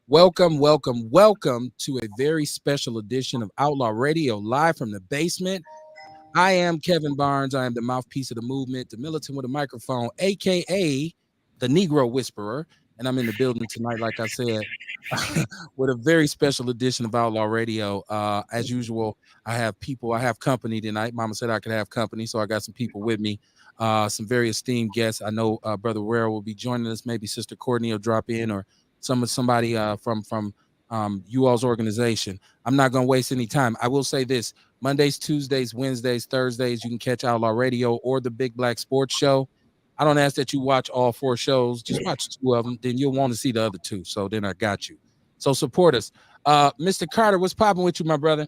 Welcome, welcome, welcome to a very special edition of Outlaw Radio live from the basement. I am Kevin Barnes. I am the mouthpiece of the movement, the militant with a microphone, aka the Negro Whisperer. And I'm in the building tonight, like I said, with a very special edition of Outlaw Radio. As usual, I have company tonight. Mama said I could have company, so I got some people with me. Some very esteemed guests. I know Brother Rare will be joining us. Maybe Sister Courtney will drop in, or somebody from you all's organization. I'm not going to waste any time. I will say this: Mondays, Tuesdays, Wednesdays, Thursdays, you can catch Outlaw Radio or the Big Black Sports Show. I don't ask that you watch all four shows. Just watch two of them. Then you'll want to see the other two. So then I got you. So support us. Mr. Carter, what's popping with you, my brother?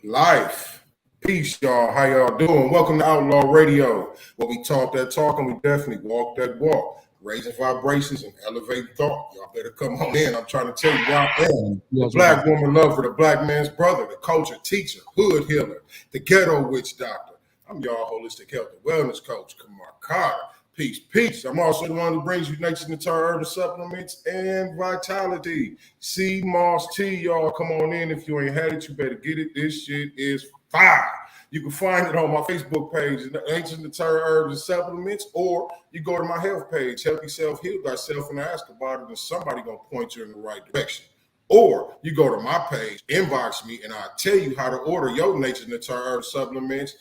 Life. Peace, y'all. How y'all doing? Welcome to Outlaw Radio, where we talk that talk and we definitely walk that walk. Raising vibrations and elevating thought. Y'all better come on in. I'm trying to tell you where I am. The black woman lover, the black man's brother, the culture teacher, hood healer, the ghetto witch doctor. I'm y'all holistic health and wellness coach, Kamar Carter. Peace, peace. I'm also the one who brings you nature's entire urban supplements and vitality. Sea Moss Tea, y'all. Come on in. If you ain't had it, you better get it. This shit is fire. You can find it on my Facebook page, Ancient Entire Herbs and Supplements, or you go to my health page, Help Yourself Heal Thyself, and ask about it, and somebody gonna point you in the right direction. Or you go to my page, inbox me, and I'll tell you how to order your Nature's Entire Herbs supplements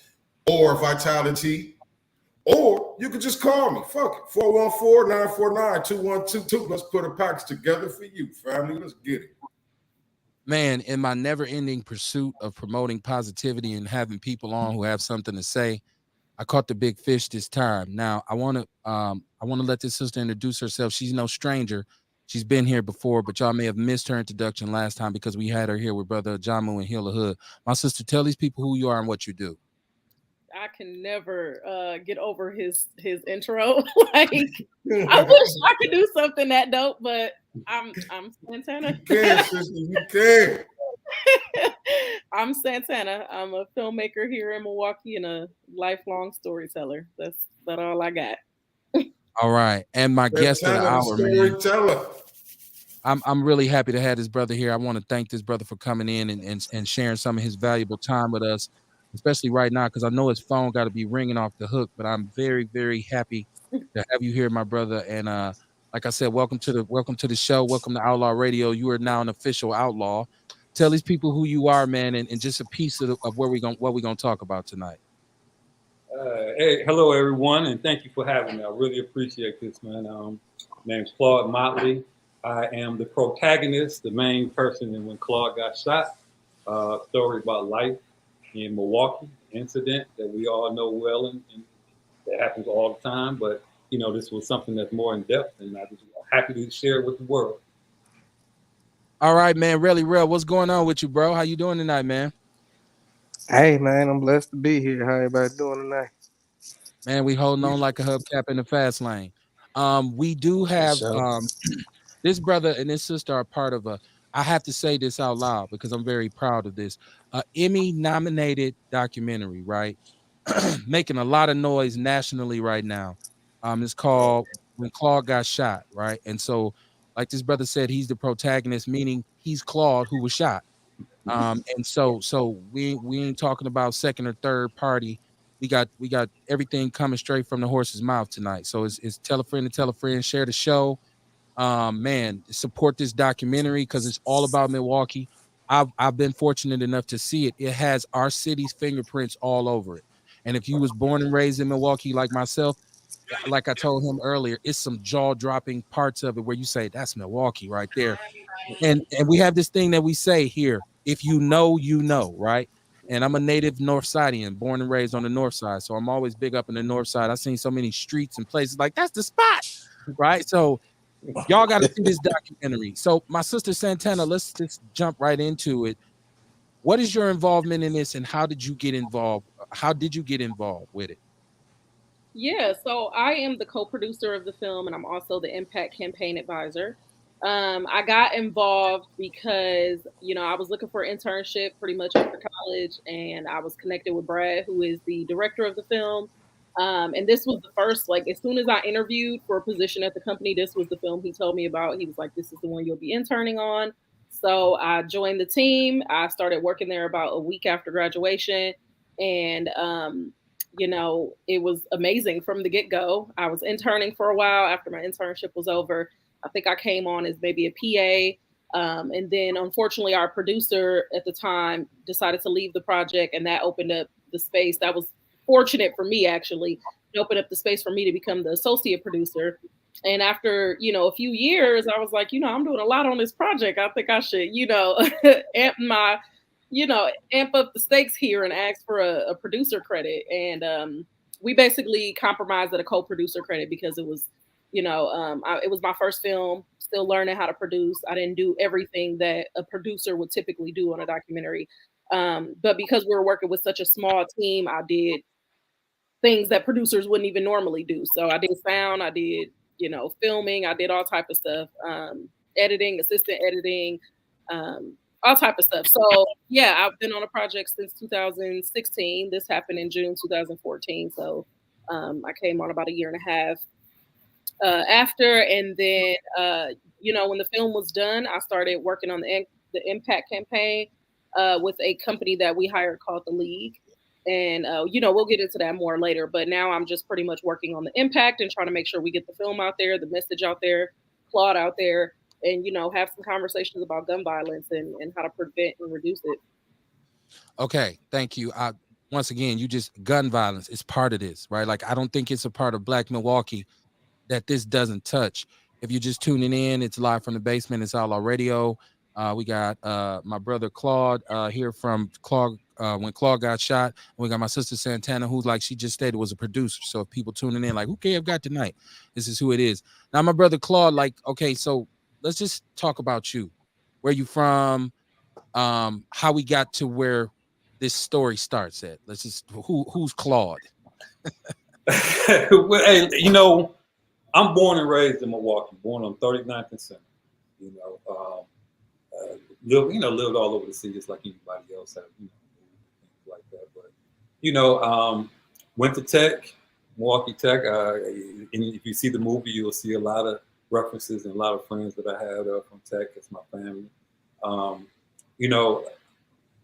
or vitality. Or you could just call me. Fuck it. 414-949-2122. Let's put a package together for you, family. Let's get it. Man, in my never-ending pursuit of promoting positivity and having people on who have something to say, I caught the big fish this time. Now I want to let this sister introduce herself. She's no stranger. She's been here before, but y'all may have missed her introduction last time because we had her here with Brother Jamu and Heal the Hood. My sister, tell these people who you are and what you do. I can never get over his intro. Like I wish I could do something that dope, but I'm Santana. You can, sister. You can. I'm Santana. I'm a filmmaker here in Milwaukee and a lifelong storyteller. That's about all I got. All right. And my guest of the Santana, the hour, man. storyteller. I'm really happy to have this brother here. I want to thank this brother for coming in and sharing some of his valuable time with us, especially right now, because I know his phone got to be ringing off the hook. But I'm very, very happy to have you here, my brother. And like I said, welcome to the show. Welcome to Outlaw Radio. You are now an official outlaw. Tell these people who you are, man, and just a piece of where what we're gonna talk about tonight. Hey, hello everyone, and thank you for having me. I really appreciate this, man. My name's Claude Motley. I am the protagonist, the main person in When Claude Got Shot, story about life in Milwaukee, incident that we all know well, and that happens all the time. But this was something that's more in depth, and I was happy to share it with the world. All right, man. Really real. What's going on with you, bro? How you doing tonight, man? Hey man, I'm blessed to be here. How everybody doing tonight? Man, we holding on like a hubcap in the fast lane. We do have So, this brother and this sister are part of a. I have to say this out loud because I'm very proud of this. Emmy nominated documentary, right? Making a lot of noise nationally right now. It's called When Claude Got Shot, right? And so, like this brother said, he's the protagonist, meaning he's Claude who was shot. And so we ain't talking about second or third party. We got everything coming straight from the horse's mouth tonight. So it's tell a friend, share the show. Man, support this documentary because it's all about Milwaukee. I've been fortunate enough to see it. It has our city's fingerprints all over it. And if you was born and raised in Milwaukee like myself, like I told him earlier, it's some jaw-dropping parts of it where you say that's Milwaukee right there. And we have this thing that we say here: if you know, you know, right? And I'm a native North Sidean, born and raised on the North Side, so I'm always big up in the North Side. I've seen so many streets and places like that's the spot, right? So y'all got to see this documentary. So my sister Santana, let's just jump right into it. What is your involvement in this, and how did you get involved? How did you get involved with it? Yeah, so I am the co-producer of the film, and I'm also the impact campaign advisor. I got involved because I was looking for an internship pretty much after college, and I was connected with Brad, who is the director of the film. And this was the first, like, as soon as I interviewed for a position at the company, this was the film he told me about. He was like, this is the one you'll be interning on. So I joined the team. I started working there about a week after graduation. And, it was amazing from the get go. I was interning for a while after my internship was over. I think I came on as maybe a PA. And then unfortunately, our producer at the time decided to leave the project, and that opened up the space. That was fortunate for me, actually. It opened up the space for me to become the associate producer. And after, a few years, I was like, I'm doing a lot on this project. I think I should, amp my, amp up the stakes here and ask for a producer credit. And we basically compromised at a co-producer credit because it was, it was my first film, still learning how to produce. I didn't do everything that a producer would typically do on a documentary. But because we were working with such a small team, I did things that producers wouldn't even normally do. So I did sound, I did, filming, I did all type of stuff, editing, assistant editing, all type of stuff. So yeah, I've been on a project since 2016. This happened in June 2014. So I came on about a year and a half after, and then when the film was done, I started working on the impact campaign with a company that we hired called the League. And we'll get into that more later. But now I'm just pretty much working on the impact and trying to make sure we get the film out there, the message out there, plot out there, and have some conversations about gun violence and how to prevent and reduce it. Okay, thank you. Once again, you just gun violence is part of this, right? Like I don't think it's a part of Black Milwaukee that this doesn't touch. If you're just tuning in, it's live from the basement. It's Outlaw Radio. We got my brother Claude here from Claude when Claude got shot. And we got my sister Santana, who's like she just stated was a producer. So if people tuning in, like, who Kev got tonight? This is who it is. Now, my brother Claude, like, okay, so let's just talk about you. Where you from? How we got to where this story starts at. Let's just who's Claude? Well, hey, I'm born and raised in Milwaukee, born on 39th and Center. Lived all over the city just like anybody else have, things like that. But, went to Tech, Milwaukee Tech. And if you see the movie, you'll see a lot of references and a lot of friends that I had from Tech. It's my family.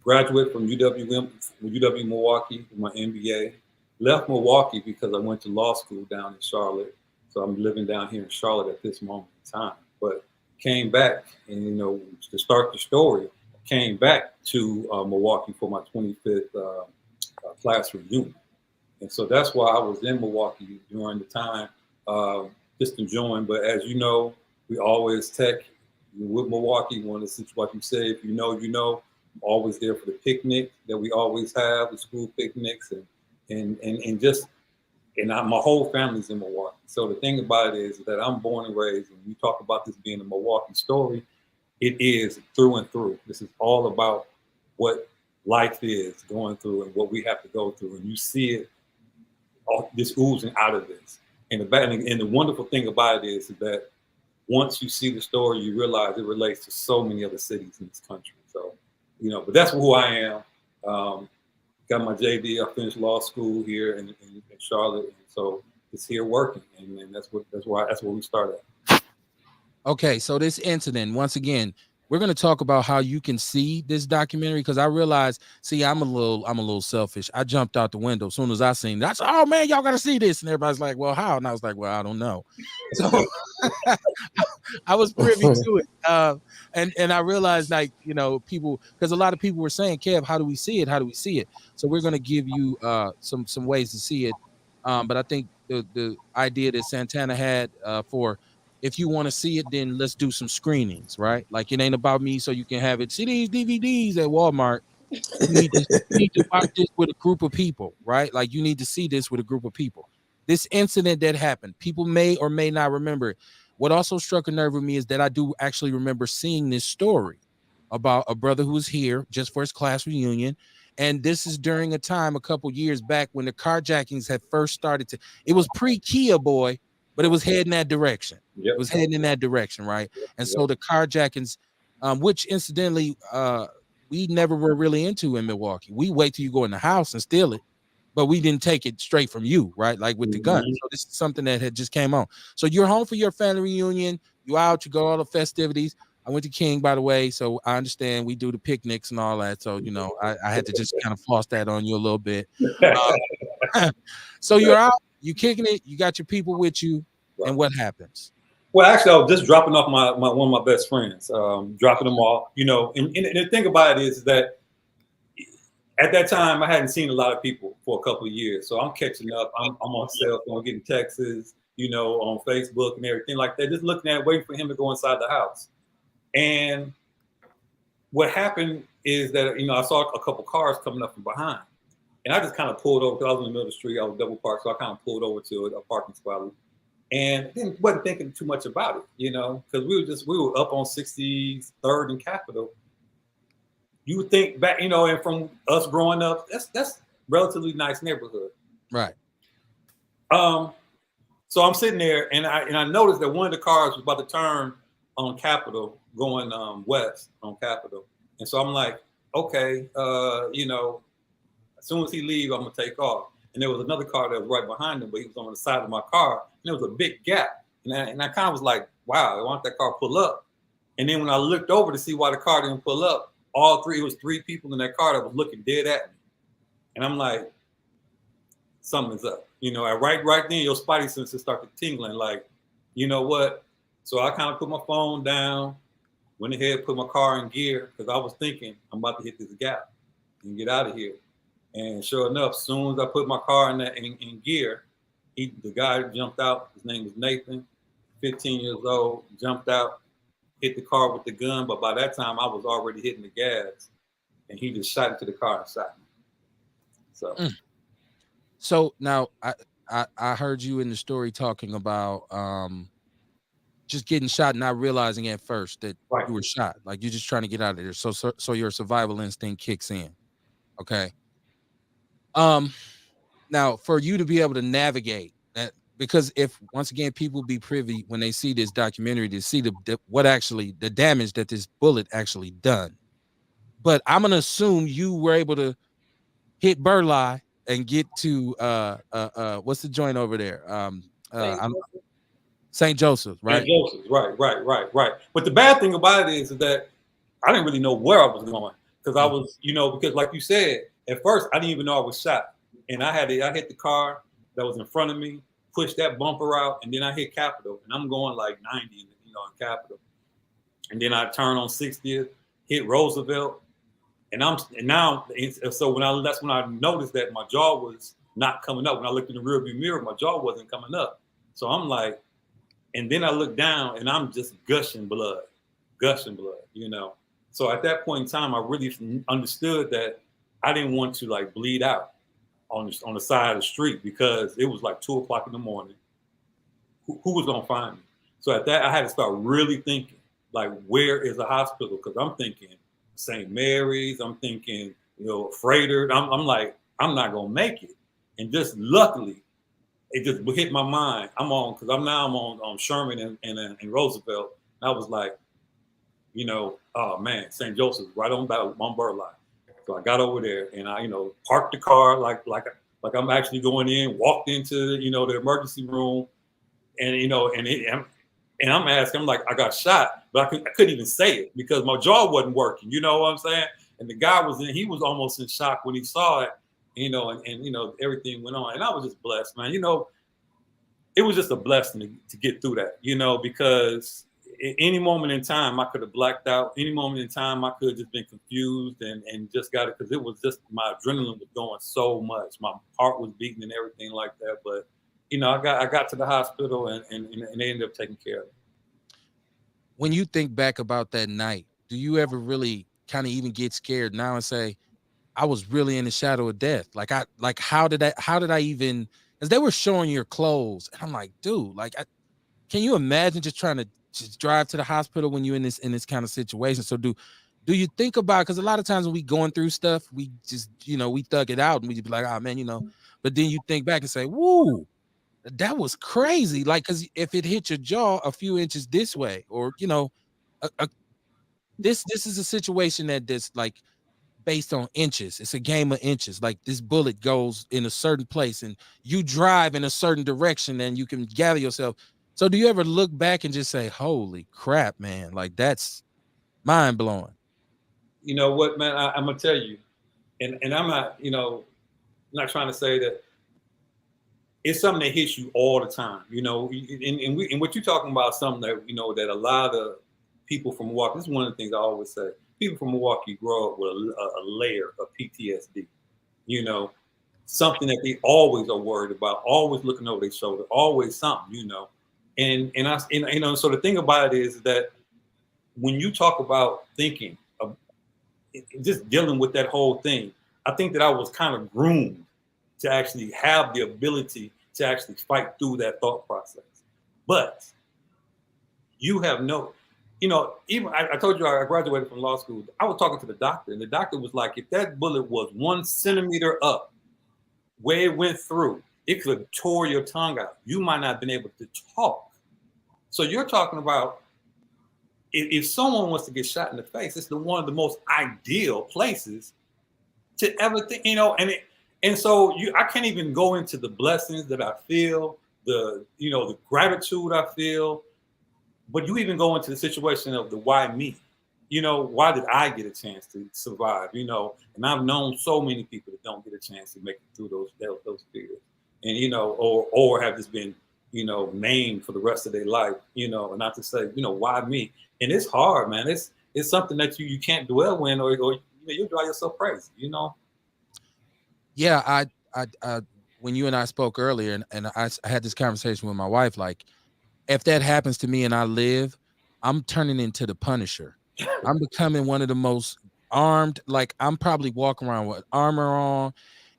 Graduate from UW Milwaukee with my MBA. Left Milwaukee because I went to law school down in Charlotte. So I'm living down here in Charlotte at this moment in time. But came back and, to start the story, came back to Milwaukee for my 25th class reunion. And so that's why I was in Milwaukee during the time, just enjoying. But as you know, we always Tech with Milwaukee. One of the situations, like you say, if you know, I'm always there for the picnic that we always have, the school picnics, my whole family's in Milwaukee. So the thing about it is that I'm born and raised, and we talk about this being a Milwaukee story. It is through and through. This is all about what life is going through and what we have to go through, and you see it all this oozing out of this. And the wonderful thing about it is that once you see the story, you realize it relates to so many other cities in this country. So, but that's who I am. Got my JD. I finished law school here in Charlotte, and so it's here working, and that's where we started. Okay, so this incident, once again, we're going to talk about how you can see this documentary, because I realized, I'm a little selfish. I jumped out the window as soon as I seen it. I said, oh man, y'all got to see this, and everybody's like, well, how? And I was like, well, I don't know. So I was privy to it, and I realized, like, people, because a lot of people were saying, Kev, how do we see it? How do we see it? So we're going to give you some ways to see it, but I think the idea that Santana had for, if you want to see it, then let's do some screenings, right? Like, it ain't about me, so you can have it. See these DVDs at Walmart. You need to watch this with a group of people, right? Like, you need to see this with a group of people. This incident that happened, people may or may not remember it. What also struck a nerve with me is that I do actually remember seeing this story about a brother who was here just for his class reunion. And this is during a time a couple years back when the carjackings had first started to, it was pre-Kia boy, but it was heading that direction. Yep. It was heading in that direction, right? And so the carjackings, which incidentally, we never were really into in Milwaukee. We wait till you go in the house and steal it. but we didn't take it straight from you, right? Like with the gun. Mhm. So this is something that had just came on. So you're home for your family reunion. You out, you go all the festivities. I went to King, by the way, so I understand we do the picnics and all that. So I had to just kind of floss that on you a little bit. So you're out, you kicking it, you got your people with you, and Right. what happens? Well, actually, I was just dropping off my one of my best friends, dropping them off. And the thing about it is that at that time I hadn't seen a lot of people for a couple of years, so I'm catching up. I'm on cell phone, getting texts, on Facebook and everything like that, just looking at, waiting for him to go inside the house. And what happened is that I saw a couple cars coming up from behind, and I just kind of pulled over because I was in the middle of the street. I was double parked, so I kind of pulled over to a parking spot, and then wasn't thinking too much about it, because we were up on 63rd and Capitol. You would think back, and from us growing up, that's relatively nice neighborhood. Right. So I'm sitting there, and I noticed that one of the cars was about to turn on Capitol, going west on Capitol, and so I'm like, okay, as soon as he leaves, I'm gonna take off. And there was another car that was right behind him, but he was on the side of my car, and there was a big gap, and I kind of was like, wow, why don't that car pull up? And then when I looked over to see why the car didn't pull up, it was three people in that car that was looking dead at me, and I'm like, something's up. Right then, your spidey senses started tingling. Like, you know what? So I kind of put my phone down, went ahead, put my car in gear because I was thinking I'm about to hit this gap and get out of here. And sure enough, as soon as I put my car in gear, the guy jumped out. His name was Nathan, 15 years old, jumped out, hit the car with the gun. But by that time, I was already hitting the gas, and he just shot into the car and shot me. So. So now I heard you in the story talking about just getting shot, not realizing at first that Right. you were shot. Like you're just trying to get out of there. So your survival instinct kicks in. Okay. Now for you to be able to navigate that, because if once again people be privy when they see this documentary to see what actually the damage that this bullet actually done. But I'm gonna assume you were able to hit Burleigh and get to what's the joint over there? St. Joseph, right? St. Joseph, right. But the bad thing about it is that I didn't really know where I was going because I was, because like you said, at first I didn't even know I was shot, and I hit the car that was in front of me, pushed that bumper out, and then I hit Capitol, and I'm going like 90, in Capitol, and then I turn on 60th, hit Roosevelt, that's when I noticed that my jaw was not coming up. When I looked in the rearview mirror, my jaw wasn't coming up. So I'm like, and then I look down and I'm just gushing blood. So at that point in time, I really understood that I didn't want to like bleed out on the side of the street because it was like 2:00 in the morning. Who was gonna find me? So at that, I had to start really thinking, like, where is a hospital? Because I'm thinking St. Mary's, I'm thinking, Freighter. I'm like, I'm not gonna make it. And just luckily, it just hit my mind. I'm on Sherman and Roosevelt. And I was like, oh man, St. Joseph's right on Burleigh. So I got over there and I, parked the car like I'm actually going in, walked into, the emergency room, and and I'm asking, I'm like, I got shot, but I couldn't even say it because my jaw wasn't working. You know what I'm saying? And the guy he was almost in shock when he saw it, and everything went on. And I was just blessed, man. It was just a blessing to get through that, because at any moment in time I could have blacked out. Any moment in time I could have just been confused and just got it because it was just my adrenaline was going so much. My heart was beating and everything like that. But I got to the hospital and they ended up taking care of it. When you think back about that night, do you ever really kind of even get scared now and say, I was really in the shadow of death? How did I even, as they were showing your clothes, and I'm like, dude, can you imagine just trying to just drive to the hospital when you're in this kind of situation? So do you think about, because a lot of times when we going through stuff, we just, we thug it out and we just be like, oh man, but then you think back and say, woo, that was crazy. Like, because if it hit your jaw a few inches this way, or this is a situation that this like based on inches. It's a game of inches. Like this bullet goes in a certain place and you drive in a certain direction and you can gather yourself. So do you ever look back and just say, holy crap, man, like that's mind blowing? You know what, man? I'm gonna tell you, and I'm not, not trying to say that it's something that hits you all the time, and what you're talking about, something that that a lot of people from Milwaukee. This is one of the things I always say. People from Milwaukee grow up with a layer of PTSD. You know, something that they always are worried about, always looking over their shoulder, always something. So the thing about it is that when you talk about thinking of just dealing with that whole thing, I think that I was kind of groomed to actually have the ability to actually fight through that thought process. But you have even I told you I graduated from law school. I was talking to the doctor, and the doctor was like, if that bullet was 1 centimeter up, where it went through, it could have tore your tongue out. You might not have been able to talk. So you're talking about if someone wants to get shot in the face, it's one of the most ideal places to ever think, and so I can't even go into the blessings that I feel, the gratitude I feel, but you even go into the situation of the why me, why did I get a chance to survive, and I've known so many people that don't get a chance to make it through those fears, and or have just been named for the rest of their life, and not to say why me, and it's hard, man. It's something that you can't dwell in, or you'll drive yourself crazy, Yeah, I when you and I spoke earlier, and I had this conversation with my wife, like, if that happens to me and I live, I'm turning into the Punisher. I'm becoming one of the most armed, like I'm probably walking around with armor on.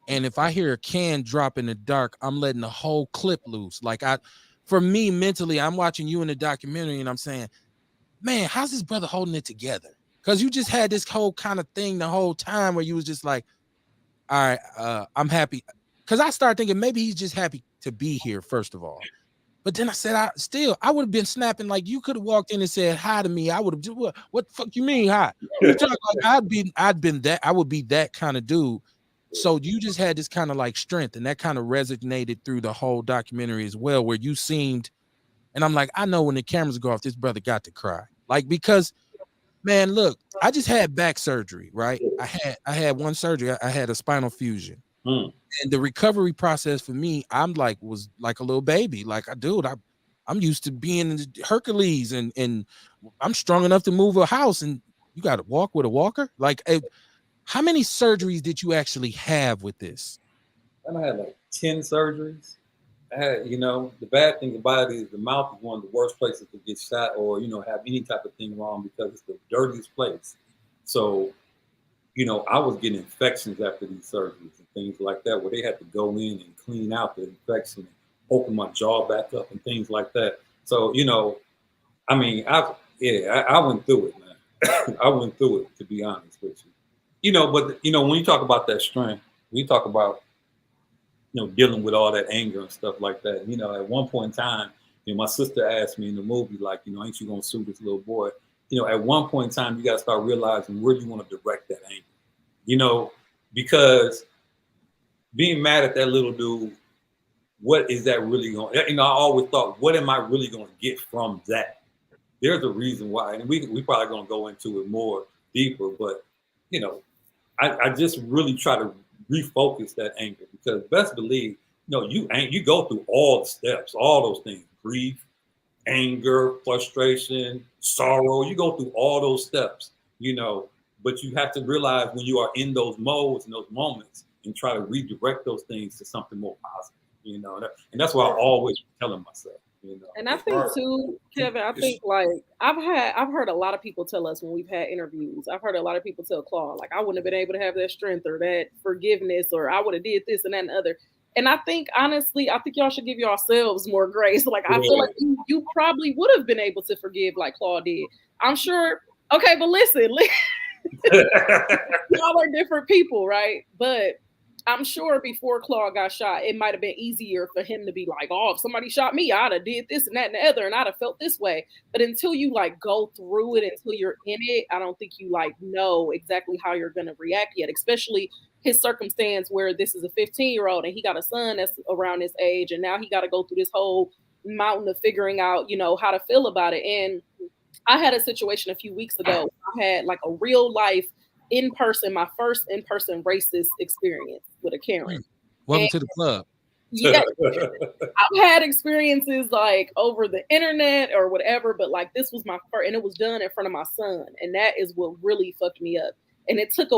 And if I hear a can drop in the dark, I'm letting the whole clip loose. Like for me mentally, I'm watching you in the documentary and I'm saying, man, how's this brother holding it together? Because you just had this whole kind of thing the whole time where you was just like, all right, I'm happy. Because I started thinking maybe he's just happy to be here, first of all. But then I said, I would have been snapping. Like you could have walked in and said hi to me. I would have just, what the fuck you mean hi? What you talking about? I would be that kind of dude. So you just had this kind of like strength, and that kind of resonated through the whole documentary as well, where you seemed, and I'm like, I know when the cameras go off, this brother got to cry. Like, because man, look, I just had back surgery, right? I had one surgery. I had a spinal fusion. And the recovery process for me, was like a little baby. Like, I'm used to being in Hercules, and I'm strong enough to move a house, and you got to walk with a walker. Like, how many surgeries did you actually have with this? I had like 10 surgeries. I had, the bad thing about it is the mouth is one of the worst places to get shot or, have any type of thing wrong because it's the dirtiest place. So, I was getting infections after these surgeries and things like that, where they had to go in and clean out the infection and open my jaw back up and things like that. So, I mean, I went through it, man. I went through it, to be honest with you. But when you talk about that strength, we talk about dealing with all that anger and stuff like that. At one point in time, my sister asked me in the movie, like, ain't you gonna sue this little boy? At one point in time, you gotta start realizing where you want to direct that anger. Because being mad at that little dude, what is that really going? I always thought, what am I really going to get from that? There's a reason why, and we probably going to go into it more deeper. But I just really try to refocus that anger, because best believe, you go through all the steps, all those things: grief, anger, frustration, sorrow. You go through all those steps, but you have to realize when you are in those modes and those moments, and try to redirect those things to something more positive, and that's what I always telling myself. And I think too, Kevin, I think like I've heard a lot of people tell us when we've had interviews. I've heard a lot of people tell Claude, like, I wouldn't have been able to have that strength or that forgiveness, or I would have did this and that and the other. And I think honestly, I think y'all should give yourselves more grace. Like, I feel like you probably would have been able to forgive like Claude did. I'm sure. Okay, but listen, y'all are different people, right? But I'm sure before Claude got shot, it might have been easier for him to be like, "Oh, if somebody shot me, I'd have did this and that and the other, and I'd have felt this way." But until you like go through it, until you're in it, I don't think you like know exactly how you're gonna react yet. Especially his circumstance where this is a 15-year-old and he got a son that's around his age, and now he got to go through this whole mountain of figuring out, how to feel about it. And I had a situation a few weeks ago. I had like a real life in person, my first in person racist experience with a Karen. Welcome And to the club. yeah, I've had experiences like over the internet or whatever, but like this was my first, and it was done in front of my son, and that is what really fucked me up. And it took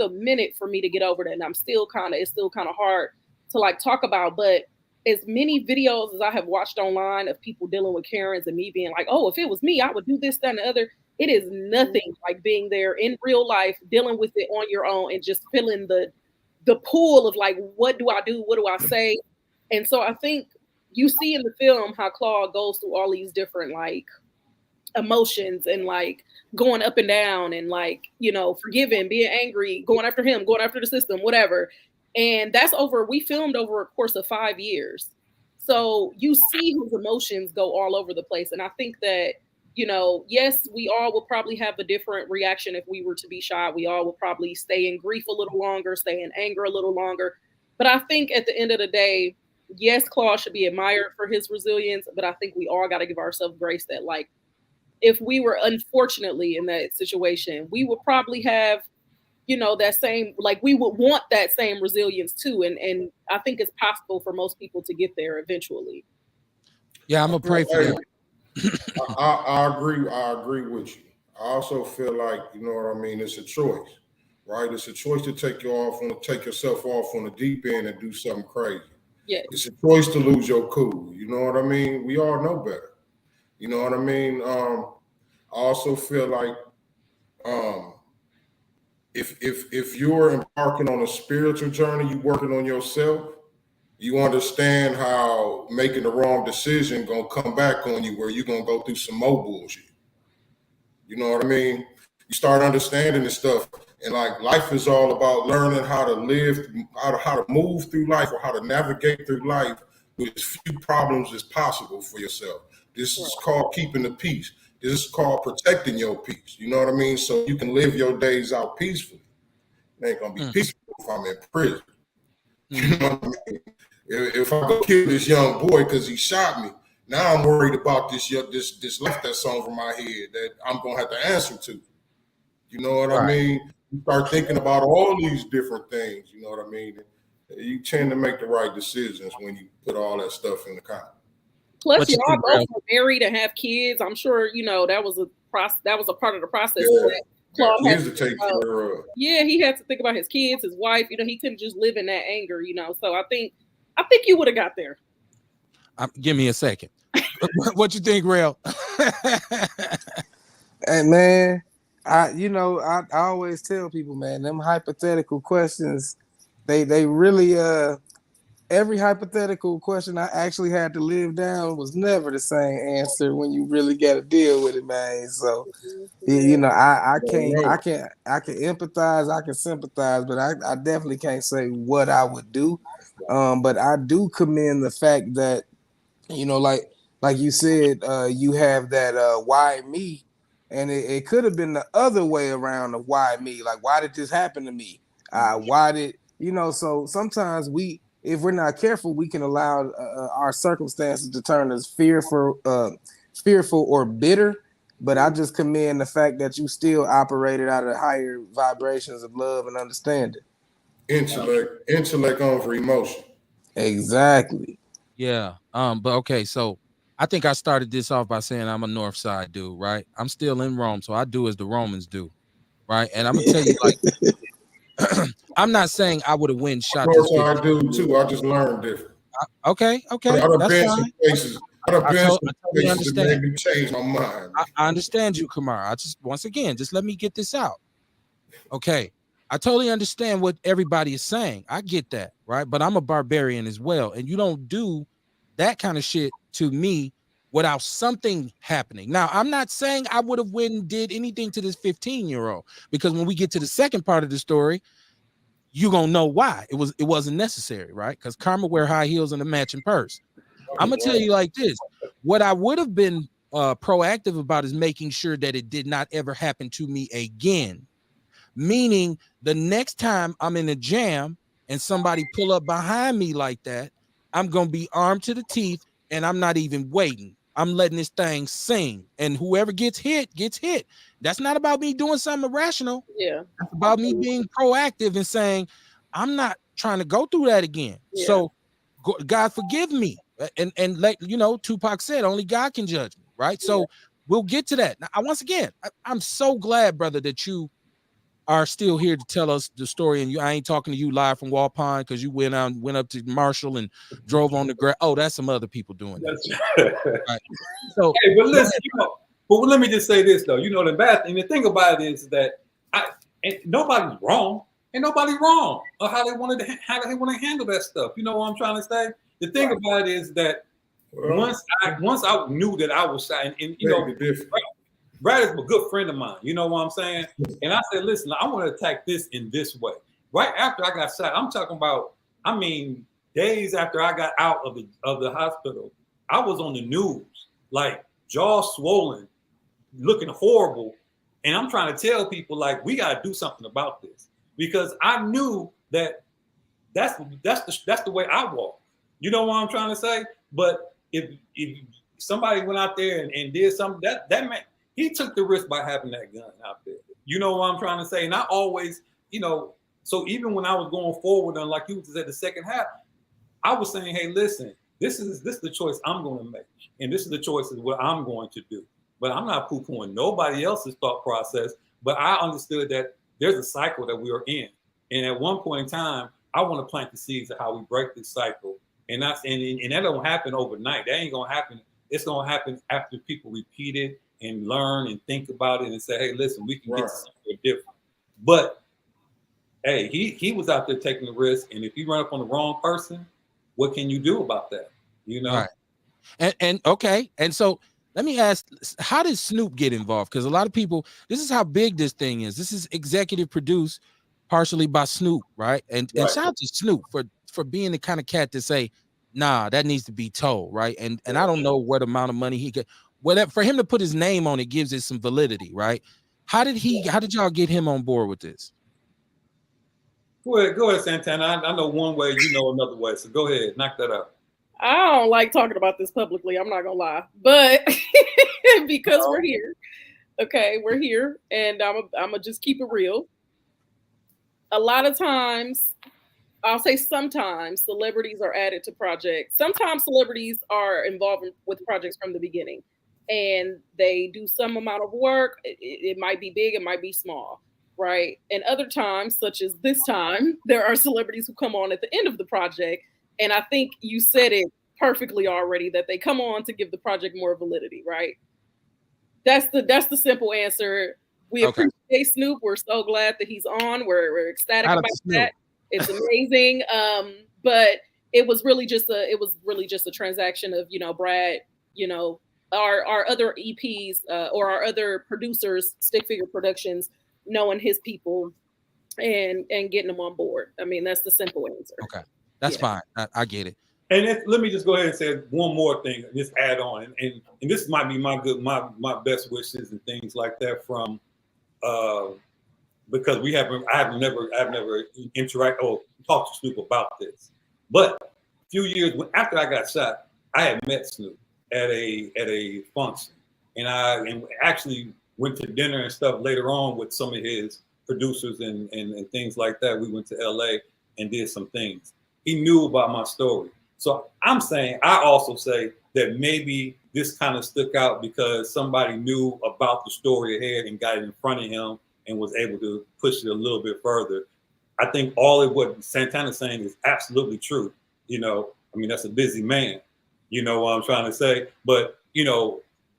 a minute for me to get over that, and it's still kind of hard to like talk about. But as many videos as I have watched online of people dealing with Karens and me being like, oh, if it was me, I would do this, that, and the other. It is nothing like being there in real life, dealing with it on your own, and just feeling the pool of like, what do I do? What do I say? And so I think you see in the film how Claude goes through all these different like emotions and like going up and down and like, forgiving, being angry, going after him, going after the system, whatever. And we filmed over a course of 5 years. So you see his emotions go all over the place. And I think that, yes, we all will probably have a different reaction if we were to be shot. We all will probably stay in grief a little longer, stay in anger a little longer. But I think at the end of the day, yes, Claude should be admired for his resilience, but I think we all got to give ourselves grace that, like, if we were unfortunately in that situation, we would probably have, that same, like, we would want that same resilience too. And I think it's possible for most people to get there eventually. Yeah, I'm gonna pray for that. I agree. I agree with you. I also feel like, you know what I mean. It's a choice, right? It's a choice to take yourself off on the deep end and do something crazy. Yes. It's a choice to lose your cool. You know what I mean? We all know better. You know what I mean? I also feel like um, if you're embarking on a spiritual journey, you working on yourself, you understand how making the wrong decision gonna come back on you, where you're gonna go through some more bullshit. You know what I mean? You start understanding this stuff, and like life is all about learning how to live, how to move through life, or how to navigate through life with as few problems as possible for yourself. This is called keeping the peace. This is called protecting your peace. You know what I mean? So you can live your days out peacefully. It ain't gonna be peaceful if I'm in prison. You know what I mean? If I go kill this young boy because he shot me, now I'm worried about this life that's over my head that I'm gonna have to answer to. You know what I mean? You start thinking about all these different things. You know what I mean? You tend to make the right decisions when you put all that stuff in the account. Plus, y'all both were married and have kids. I'm sure that was a process. That was a part of the process. Yeah, kids to take care of. Yeah, he had to think about his kids, his wife. He couldn't just live in that anger. So I think you would have got there. Give me a second. What you think, Rail? Hey man, I always tell people, man, them hypothetical questions, they really every hypothetical question I actually had to live down was never the same answer when you really got to deal with it, man. So I can empathize, I can sympathize, but I definitely can't say what I would do. But I do commend the fact that, like you said, you have that why me, and it could have been the other way around of why me. Like, why did this happen to me? Why did So sometimes if we're not careful, we can allow our circumstances to turn us fearful or bitter. But I just commend the fact that you still operated out of higher vibrations of love and understanding. Intellect over emotion. Exactly. Yeah. But okay, so I think I started this off by saying I'm a North Side dude, right? I'm still in Rome, so I do as the Romans do, right? And I'm gonna tell you, like, I'm not saying I would have went and shot this bitch. I do too. I just learned different. Okay, I've been some places. I've been some places that made me change my mind. I understand you, Kamara. Once again, just let me get this out. Okay. I totally understand what everybody is saying. I get that, right? But I'm a barbarian as well. And you don't do that kind of shit to me without something happening. Now, I'm not saying I would have went and did anything to this 15-year-old, because when we get to the second part of the story, you're gonna know why it wasn't necessary, right? Because karma wear high heels and a matching purse. I'm gonna tell you like this: what I would have been proactive about is making sure that it did not ever happen to me again. Meaning, the next time I'm in a jam and somebody pull up behind me like that, I'm gonna be armed to the teeth, and I'm not even waiting. I'm letting this thing sing, and whoever gets hit gets hit. That's not about me doing something irrational. Yeah. It's about me being proactive and saying, I'm not trying to go through that again. Yeah. So, God forgive me, and let you know. Tupac said, "Only God can judge me." Right. So we'll get to that. Now, once again, I'm so glad, brother, that you are still here to tell us the story. And I ain't talking to you live from Wall Pond because you went up to Marshall and drove on the ground. Oh, that's some other people doing that. Right. So, hey, but listen, but let me just say this though. The bad thing, the thing about it is that nobody's wrong, and nobody wrong or how they want to handle that stuff. You know what I'm trying to say? The thing about it is that once I knew that I was shy, and Brad is a good friend of mine. You know what I'm saying? And I said, listen, I want to attack this in this way. Right after I got shot, I'm talking about, days after I got out of the hospital, I was on the news, like jaw swollen, looking horrible. And I'm trying to tell people, like, we got to do something about this, because I knew that that's the way I walk. You know what I'm trying to say? But if somebody went out there and did something, that man, he took the risk by having that gun out there. You know what I'm trying to say? And I always, so even when I was going forward, and like you said, the second half, I was saying, hey, listen, this is the choice I'm going to make, and this is the choices what I'm going to do. But I'm not poo-pooing nobody else's thought process. But I understood that there's a cycle that we are in, and at one point in time, I want to plant the seeds of how we break this cycle, and that don't happen overnight. That ain't gonna happen. It's gonna happen after people repeat it and learn and think about it and say, hey, listen, we can get to something different. But hey, he was out there taking the risk, and if you run up on the wrong person, what can you do about that? Right. And okay, and so let me ask, how did Snoop get involved? Because a lot of people, this is how big this thing is. This is executive produced partially by Snoop, right? And shout out to Snoop for being the kind of cat to say, nah, that needs to be told, right? And I don't know what amount of money he could, whatever, for him to put his name on it gives it some validity, right? How did y'all get him on board with this? Go ahead, Santana. I know one way, another way. So go ahead, knock that out. I don't like talking about this publicly. I'm not gonna lie, but because we're here, okay, we're here, and I'm gonna just keep it real. A lot of times, I'll say sometimes celebrities are added to projects. Sometimes celebrities are involved with projects from the beginning, and they do some amount of work. It might be big, it might be small, right? And other times, such as this time, there are celebrities who come on at the end of the project. And I think you said it perfectly already, that they come on to give the project more validity, right? That's the simple answer. We appreciate Snoop. We're so glad that he's on. We're ecstatic about that. It's amazing. But it was really just a transaction of, Brad, our other EPs or our other producers, Stick Figure Productions, knowing his people and getting them on board. I mean, that's the simple answer. Okay, that's fine. I get it. And let me just go ahead and say one more thing, just add on, and this might be my best wishes and things like that from, because I've never interacted or talked to Snoop about this, but a few years after I got shot, I had met Snoop at a function, and I actually went to dinner and stuff later on with some of his producers and things like that. We went to LA and did some things. He knew about my story. So I also say that maybe this kind of stuck out because somebody knew about the story ahead and got it in front of him and was able to push it a little bit further. I think all of what Santana's saying is absolutely true. That's a busy man. You know what I'm trying to say? But,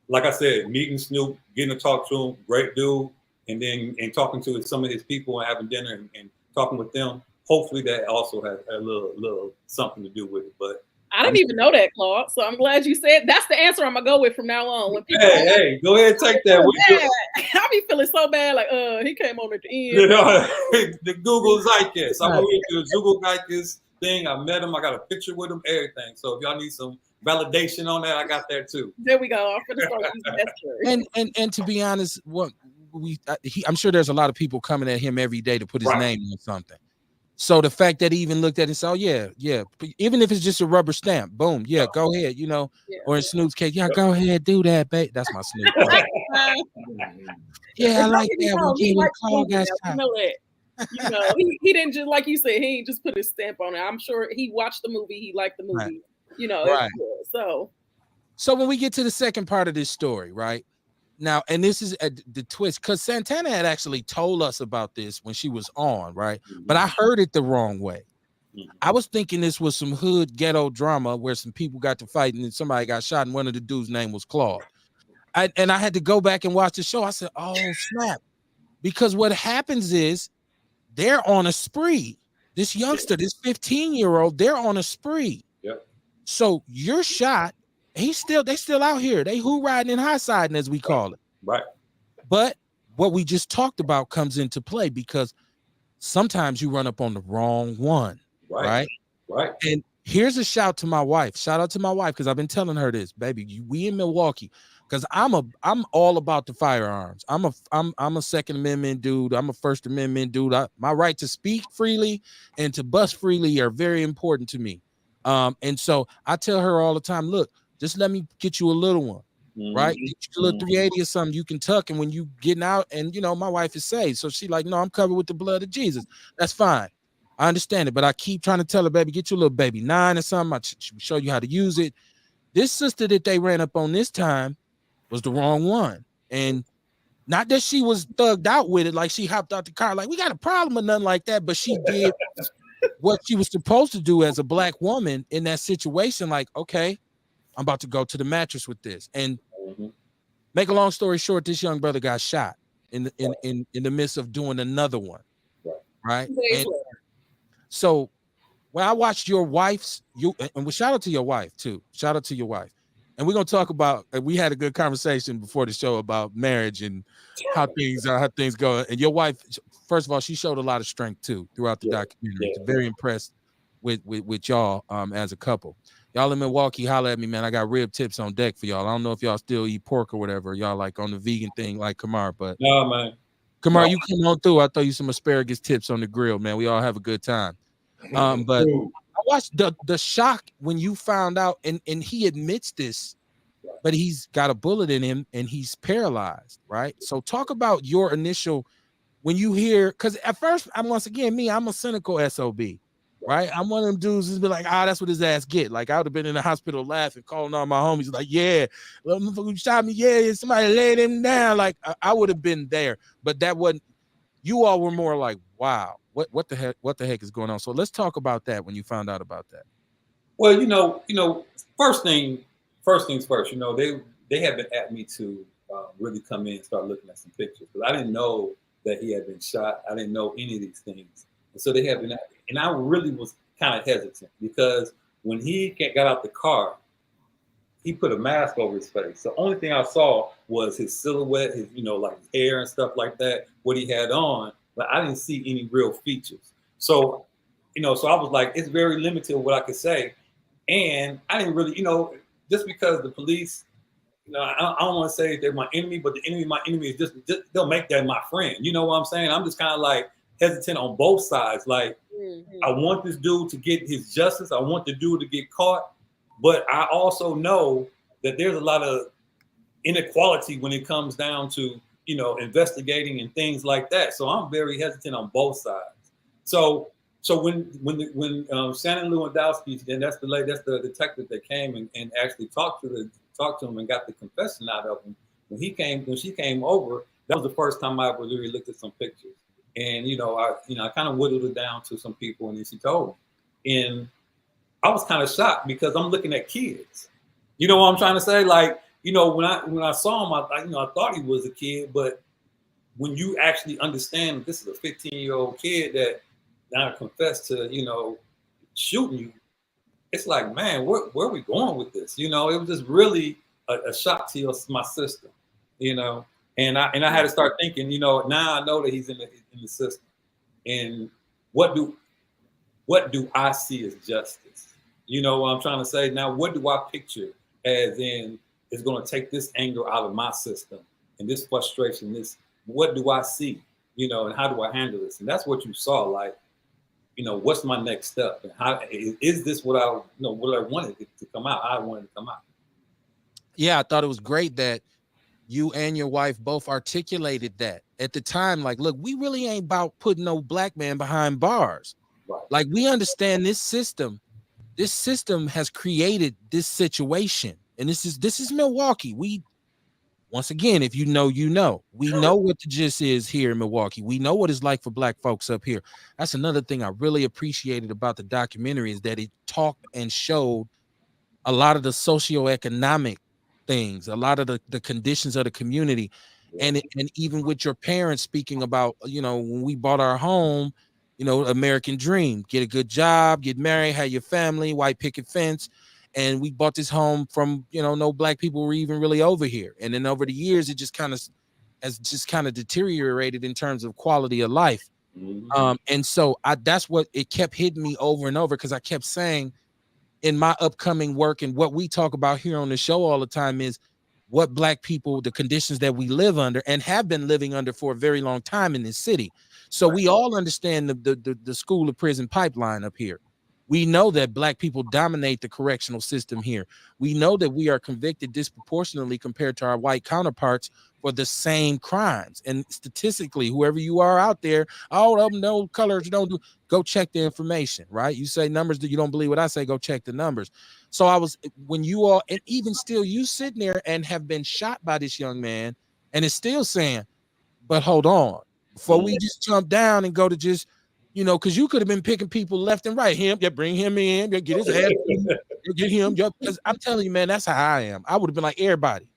like I said, meeting Snoop, getting to talk to him, great dude, and talking to some of his people and having dinner and talking with them. Hopefully that also has a little something to do with it. But I didn't even know that, Claude. So I'm glad you said that's the answer I'm gonna go with from now on. When people Hey, go ahead and take that. I be feeling so bad, like he came on at the You end. know, the Google Zeitgeist. I went to the Google Zeitgeist thing. I met him. I got a picture with him, everything. So if y'all need some validation on that, I got that too. There we go. I'm gonna start using that story. And to be honest, what I'm sure there's a lot of people coming at him every day to put his name on something. So the fact that he even looked at it and said, "Oh yeah," even if it's just a rubber stamp, boom, yeah, go ahead, or in Snoop's case, yeah, go ahead, do that, babe. That's my Snoop. Yeah, I like that. He likes Claude got shot. You know that. He didn't just, like you said, he ain't just put his stamp on it. I'm sure he watched the movie, he liked the movie. Right. So when we get to the second part of this story, right? Now, and this is the twist, because Santana had actually told us about this when she was on, right? But I heard it the wrong way. I was thinking this was some hood ghetto drama where some people got to fight and then somebody got shot, and one of the dudes' name was Claude. And I had to go back and watch the show. I said, oh, snap. Because what happens is they're on a spree. This youngster, this 15-year-old, they're on a spree. Yep. So you're shot. They still out here. They who riding and high siding, as we call it. Right. But what we just talked about comes into play because sometimes you run up on the wrong one. Right. And here's a shout to my wife. Shout out to my wife, because I've been telling her this, baby. We in Milwaukee, because I'm all about the firearms. I'm a Second Amendment dude. I'm a First Amendment dude. My right to speak freely and to bust freely are very important to me. And so I tell her all the time, look, just let me get you a little one, right? Get you a little 380 or something you can tuck, and when you getting out, and my wife is saved, so she like, no, I'm covered with the blood of Jesus. That's fine. I understand it, but I keep trying to tell her, baby, get you a little baby 9 or something. I show you how to use it. This sister that they ran up on this time was the wrong one. And not that she was thugged out with it, like she hopped out the car, like we got a problem or nothing like that, but she did what she was supposed to do as a Black woman in that situation. Like, okay, I'm about to go to the mattress with this. And make a long story short, this young brother got shot in the midst of doing another one. Right. And so when I watched your wife's, and shout out to your wife too. Shout out to your wife. And we're gonna talk about. We had a good conversation before the show about marriage and how things go. And your wife, first of all, she showed a lot of strength too throughout the documentary. Very impressed with y'all as a couple. Y'all in Milwaukee, holla at me, man. I got rib tips on deck for y'all. I don't know if y'all still eat pork or whatever. Y'all like on the vegan thing like Kamar, but no, man. Kamar, you come on through. I'll throw you some asparagus tips on the grill, man. We all have a good time. But I watched the shock when you found out, and he admits this, but he's got a bullet in him and he's paralyzed, right? So talk about your initial, when you hear, because at first, I'm a cynical SOB, right? I'm one of them dudes who's been like, that's what his ass get. Like I would have been in the hospital laughing, calling all my homies, like, yeah, motherfucker shot me, yeah, somebody laid him down. Like I would have been there, but that wasn't. You all were more like, wow, what the heck is going on? So let's talk about that when you found out about that. Well, first things first. They had been at me to really come in and start looking at some pictures, because I didn't know that he had been shot. I didn't know any of these things, and so they had been at me, and I really was kind of hesitant, because when he got out the car, he put a mask over his face. The only thing I saw was his silhouette, his, like his hair and stuff like that, what he had on, but I didn't see any real features. So, so I was like, it's very limited what I could say. And I didn't really, just because the police, I don't want to say they're my enemy, but my enemy is just they'll make that my friend. You know what I'm saying? I'm just kind of like hesitant on both sides. Like, I want this dude to get his justice. I want the dude to get caught. But I also know that there's a lot of inequality when it comes down to, investigating and things like that. So I'm very hesitant on both sides. So when Shannon Lewandowski, and that's the detective that came and actually talked to him and got the confession out of him. When she came over, that was the first time I ever really looked at some pictures. And I kind of whittled it down to some people, and then she told me. And I was kind of shocked, because I'm looking at kids. You know what I'm trying to say? Like, when I saw him, I thought he was a kid, but when you actually understand that this is a 15-year-old kid that now confessed to, shooting you, it's like, man, where are we going with this? You know, it was just really a shock to my system, you know. And I had to start thinking, you know, now I know that he's in the system. And what do I see as justice? You know what I'm trying to say? Now, what do I picture as in is going to take this anger out of my system and this frustration? This, what do I see? You know, and how do I handle this? And that's what you saw. Like, you know, what's my next step? And how is this what I, you know, what I wanted it to come out? I wanted it to come out. Yeah, I thought it was great that you and your wife both articulated that at the time. Like, look, we really ain't about putting no black man behind bars. Right. Like, we understand this system. This system has created this situation, and this is Milwaukee. We, once again, if you know, you know. We know what the gist is here in Milwaukee. We know what it's like for black folks up here. That's another thing I really appreciated about the documentary, is that it talked and showed a lot of the socioeconomic things, a lot of the conditions of the community. And even with your parents speaking about, you know, when we bought our home, you know, American dream, get a good job, get married, have your family, white picket fence. And we bought this home from, you know, no black people were even really over here. And then over the years, it just kind of has just kind of deteriorated in terms of quality of life. And so that's what it kept hitting me over and over, because I kept saying in my upcoming work, and what we talk about here on the show all the time, is what black people, the conditions that we live under and have been living under for a very long time in this city. So we all understand the school to prison pipeline up here. We know that black people dominate the correctional system here. We know that we are convicted disproportionately compared to our white counterparts for the same crimes. And statistically, whoever you are out there, all of them, no colors, don't do, go check the information, right? You say numbers that you don't believe what I say, go check the numbers. So when you all, and even still, you sitting there and have been shot by this young man, and it's still saying, but hold on, before we just jump down and go to just, you know, because you could have been picking people left and right. Him, yeah, bring him in, yeah, get his ass, get him. Because I'm telling you, man, that's how I am. I would have been like, everybody.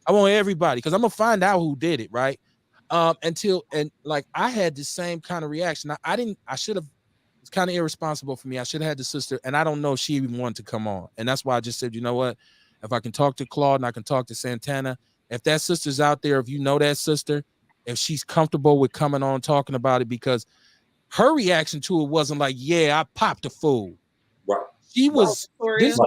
I want everybody, because I'm gonna find out who did it, right? And like I had the same kind of reaction. I should have, it's kind of irresponsible for me. I should have had the sister, and I don't know if she even wanted to come on. And that's why I just said, you know what? If I can talk to Claude and I can talk to Santana, if that sister's out there, if you know that sister, if she's comfortable with coming on talking about it, because her reaction to it wasn't like, yeah, I popped a fool. Right. She was this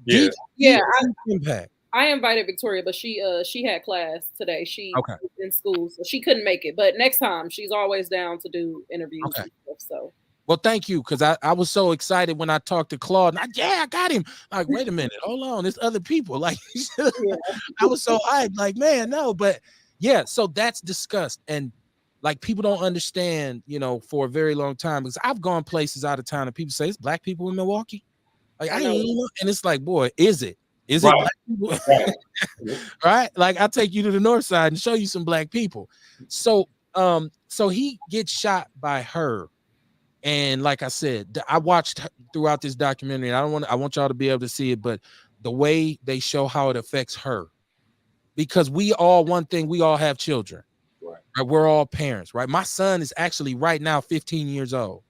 Yeah. Yeah, impact. I invited Victoria, but she had class today. She Okay. was in school, so she couldn't make it. But next time, she's always down to do interviews Okay. and stuff. So, well, thank you, because I was so excited when I talked to Claude. And I got him. Like, wait a minute, hold on, there's other people. Like, I was so hyped. Like, man, no, but yeah. So that's discussed, and like people don't understand, you know, for a very long time, because I've gone places out of town and people say it's black people in Milwaukee. Like, I ain't, and it's like, boy, is it? Is it black people? Right? Like, I'll take you to the north side and show you some black people. So he gets shot by her. And like I said, I watched throughout this documentary, and I want y'all to be able to see it, but the way they show how it affects her, because we all have children, right? We're all parents, right? My son is actually right now 15 years old.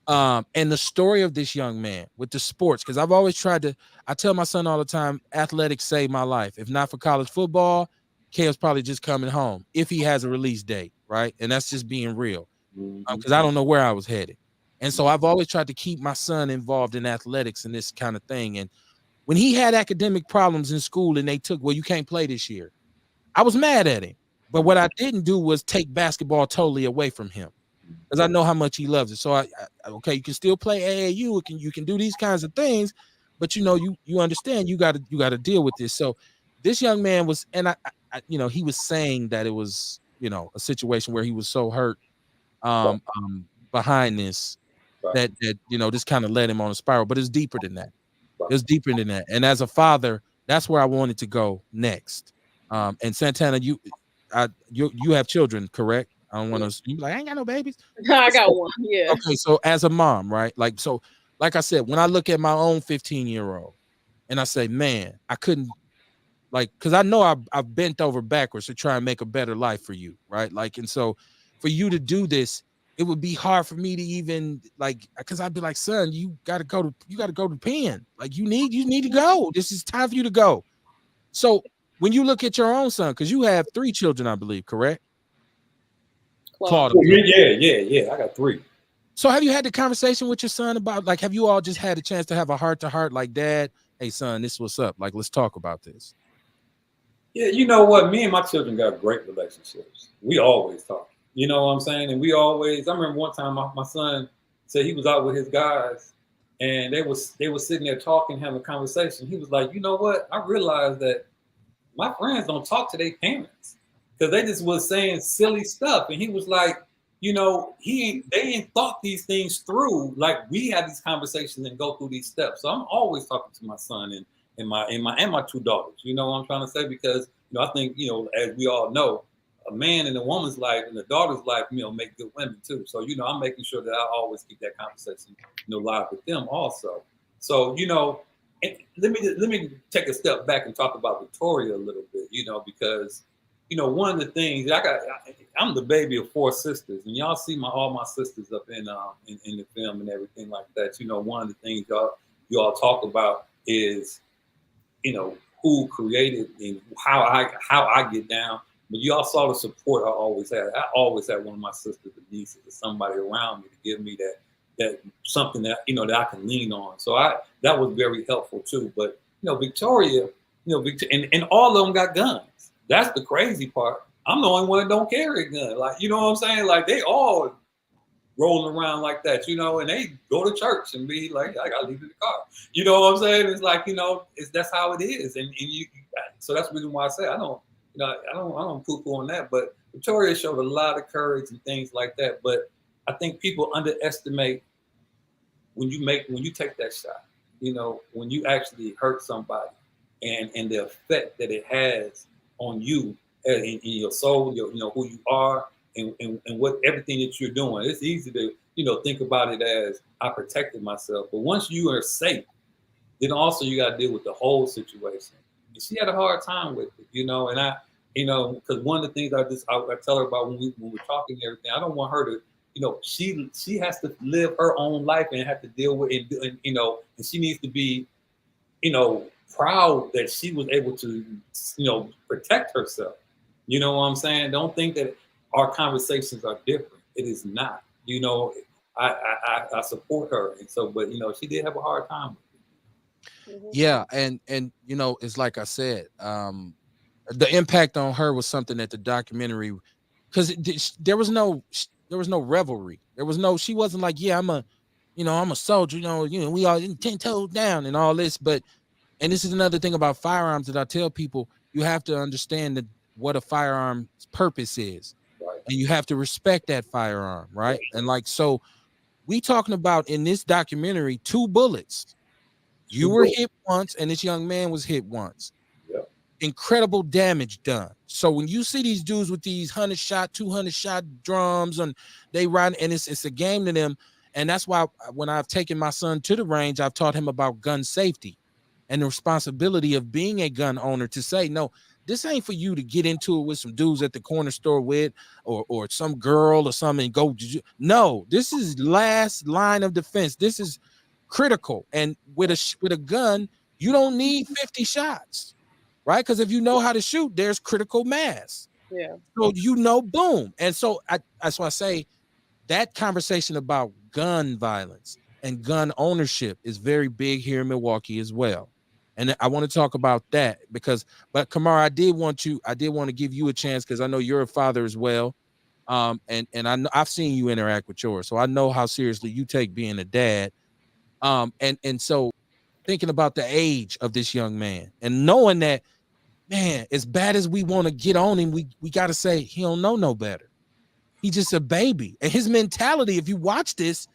And the story of this young man with the sports, because I've always I tell my son all the time, athletics saved my life. If not for college football, Kale's probably just coming home if he has a release date, right? And that's just being real, because I don't know where I was headed. And so I've always tried to keep my son involved in athletics and this kind of thing. And when he had academic problems in school and they took, well, you can't play this year, I was mad at him. But what I didn't do was take basketball totally away from him, because I know how much he loves it. So okay, you can still play AAU, you can do these kinds of things, but you know, you understand you got to deal with this. So this young man was, and I you know, he was saying that it was, you know, a situation where he was so hurt behind this that you know, this kind of led him on a spiral. But it's deeper than that. It's deeper than that. And as a father, that's where I wanted to go next. And Santana, you have children, correct? I don't want to, you like, I ain't got no babies. I got one. Yeah. Okay, so as a mom, right? Like, so, like I said, when I look at my own 15-year-old and I say, man, I couldn't, like, because I know I've bent over backwards to try and make a better life for you, right? Like, and so for you to do this, it would be hard for me to even like, because I'd be like, son, you gotta go to the pen. Like you need to go. This is time for you to go. So when you look at your own son, because you have 3 children, I believe, correct? Claude. Yeah. I got 3. So have you had the conversation with your son about, like, have you all just had a chance to have a heart to heart, like, Dad, hey son, this what's up? Like, let's talk about this. Yeah, you know what? Me and my children got great relationships. We always talk. You know what I'm saying? And we always. I remember one time my son said he was out with his guys, and they was sitting there talking, having a conversation. He was like, you know what? I realized that my friends don't talk to their parents because they just was saying silly stuff. And he was like, you know, they ain't thought these things through like we have these conversations and go through these steps. So I'm always talking to my son and my 2 daughters. You know what I'm trying to say? Because I think as we all know, a man in a woman's life and a daughter's life, make good women too. So I'm making sure that I always keep that conversation live with them also. So let me take a step back and talk about Victoria a little bit, because one of the things I'm the baby of 4 sisters, and y'all see all my sisters up in the film and everything like that. One of the things y'all talk about is who created and how I get down. But y'all saw the support I always had. I always had one of my sisters or nieces or somebody around me to give me that something that that I can lean on. So that was very helpful too. But Victoria, and all of them got guns. That's the crazy part. I'm the only one that don't carry a gun. Like, you know what I'm saying? Like, they all rolling around like that, and they go to church and be like, I gotta leave in the car. You know what I'm saying? It's like, that's how it is. And so that's the reason why I say I don't poo-poo on that. But Victoria showed a lot of courage and things like that. But I think people underestimate when you take that shot, when you actually hurt somebody and the effect that it has on you in your soul, who you are, and what everything that you're doing. It's easy to think about it as I protected myself, but once you are safe, then also you got to deal with the whole situation. And she had a hard time with it, and I, because one of the things I tell her about when we're talking and everything, I don't want her to, she has to live her own life and have to deal with it, and she needs to be, proud that she was able to, protect herself. You know what I'm saying? Don't think that our conversations are different. It is not. I support her, and so, but she did have a hard time. Yeah, and it's like I said, the impact on her was something that the documentary, because there was no revelry. There was no, she wasn't like, yeah, I'm a soldier, we all 10 toes down and all this. But, and this is another thing about firearms that I tell people, you have to understand what a firearm's purpose is. Right. And you have to respect that firearm, right? And like, so we talking about in this documentary 2 bullets. You were hit once, and this young man was hit once. Yeah. Incredible damage done. So when you see these dudes with these 100 shot, 200 shot drums, and they run, and it's a game to them. And that's why when I've taken my son to the range, I've taught him about gun safety and the responsibility of being a gun owner, to say, no, this ain't for you to get into it with some dudes at the corner store with, or some girl or something, and go. No, this is last line of defense. This is critical. And with a gun, you don't need 50 shots, right? Because if you know how to shoot, there's critical mass. Yeah. So boom. And so that's why I say that conversation about gun violence and gun ownership is very big here in Milwaukee as well. And I want to talk about that but Kamar, I did want to give you a chance, because I know you're a father as well. And I know I've seen you interact with yours, so I know how seriously you take being a dad. And so thinking about the age of this young man and knowing that, man, as bad as we want to get on him, we got to say he don't know no better. He's just a baby. And his mentality, if you watch this,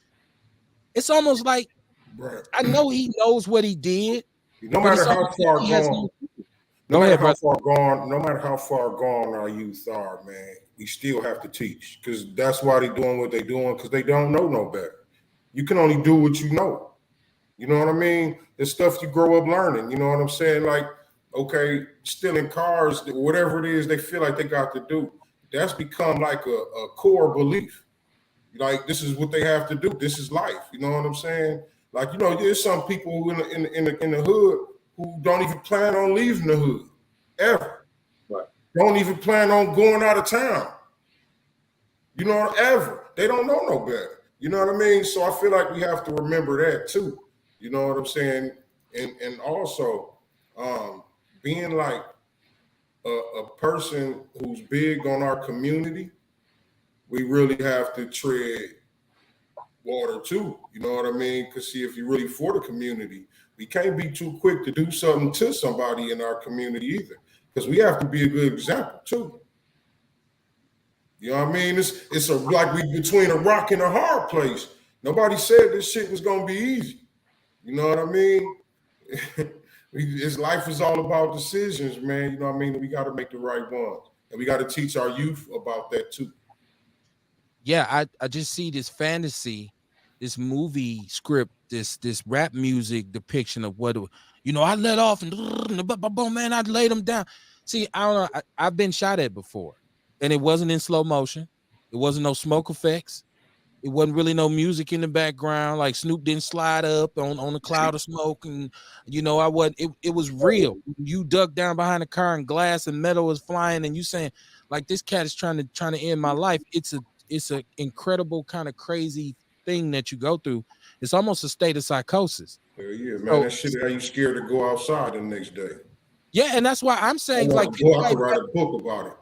it's almost like, Right. I know he knows what he did. No matter how far gone, no matter how far gone our youth are, man, we still have to teach, because that's why they're doing what they're doing, because they don't know no better. You can only do what you know. You know what I mean? The stuff you grow up learning. You know what I'm saying? Like, okay, stealing cars, whatever it is they feel like they got to do, that's become like a core belief. Like, this is what they have to do. This is life. You know what I'm saying? Like, there's some people who in the hood who don't even plan on leaving the hood ever. Right. Don't even plan on going out of town. Ever. They don't know no better. You know what I mean? So I feel like we have to remember that too. You know what I'm saying? And also being like a person who's big on our community, we really have to tread water too. You know what I mean? Because see, if you're really for the community, we can't be too quick to do something to somebody in our community either. Because we have to be a good example too. You know what I mean? It's like we between a rock and a hard place. Nobody said this shit was gonna be easy. You know what I mean? Life is all about decisions, man. You know what I mean? We got to make the right ones, and we got to teach our youth about that too. Yeah, I just see this fantasy, this movie script, this rap music depiction of what I let off and boom, man, I laid them down. See, I don't know. I've been shot at before, and it wasn't in slow motion. It wasn't no smoke effects. It wasn't really no music in the background. Like Snoop didn't slide up on a cloud of smoke, and I wasn't. It was real. You ducked down behind the car, and glass and metal was flying, and you saying like this cat is trying to end my life. It's a incredible kind of crazy thing that you go through. It's almost a state of psychosis. Hell yeah, man. That shit got you scared to go outside the next day. Yeah, and that's why I'm saying I could write a book about it.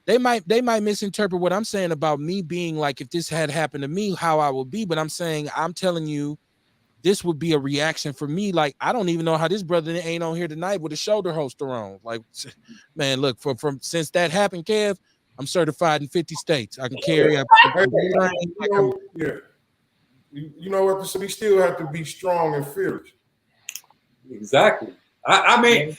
They might misinterpret what I'm saying about me being like, if this had happened to me, how I would be. But I'm telling you, this would be a reaction for me. Like, I don't even know how this brother ain't on here tonight with a shoulder holster on. Like, man, look, from since that happened, Kev, I'm certified in 50 states. I can carry up. Yeah. You know what? We still have to be strong and fearless. Exactly. I mean,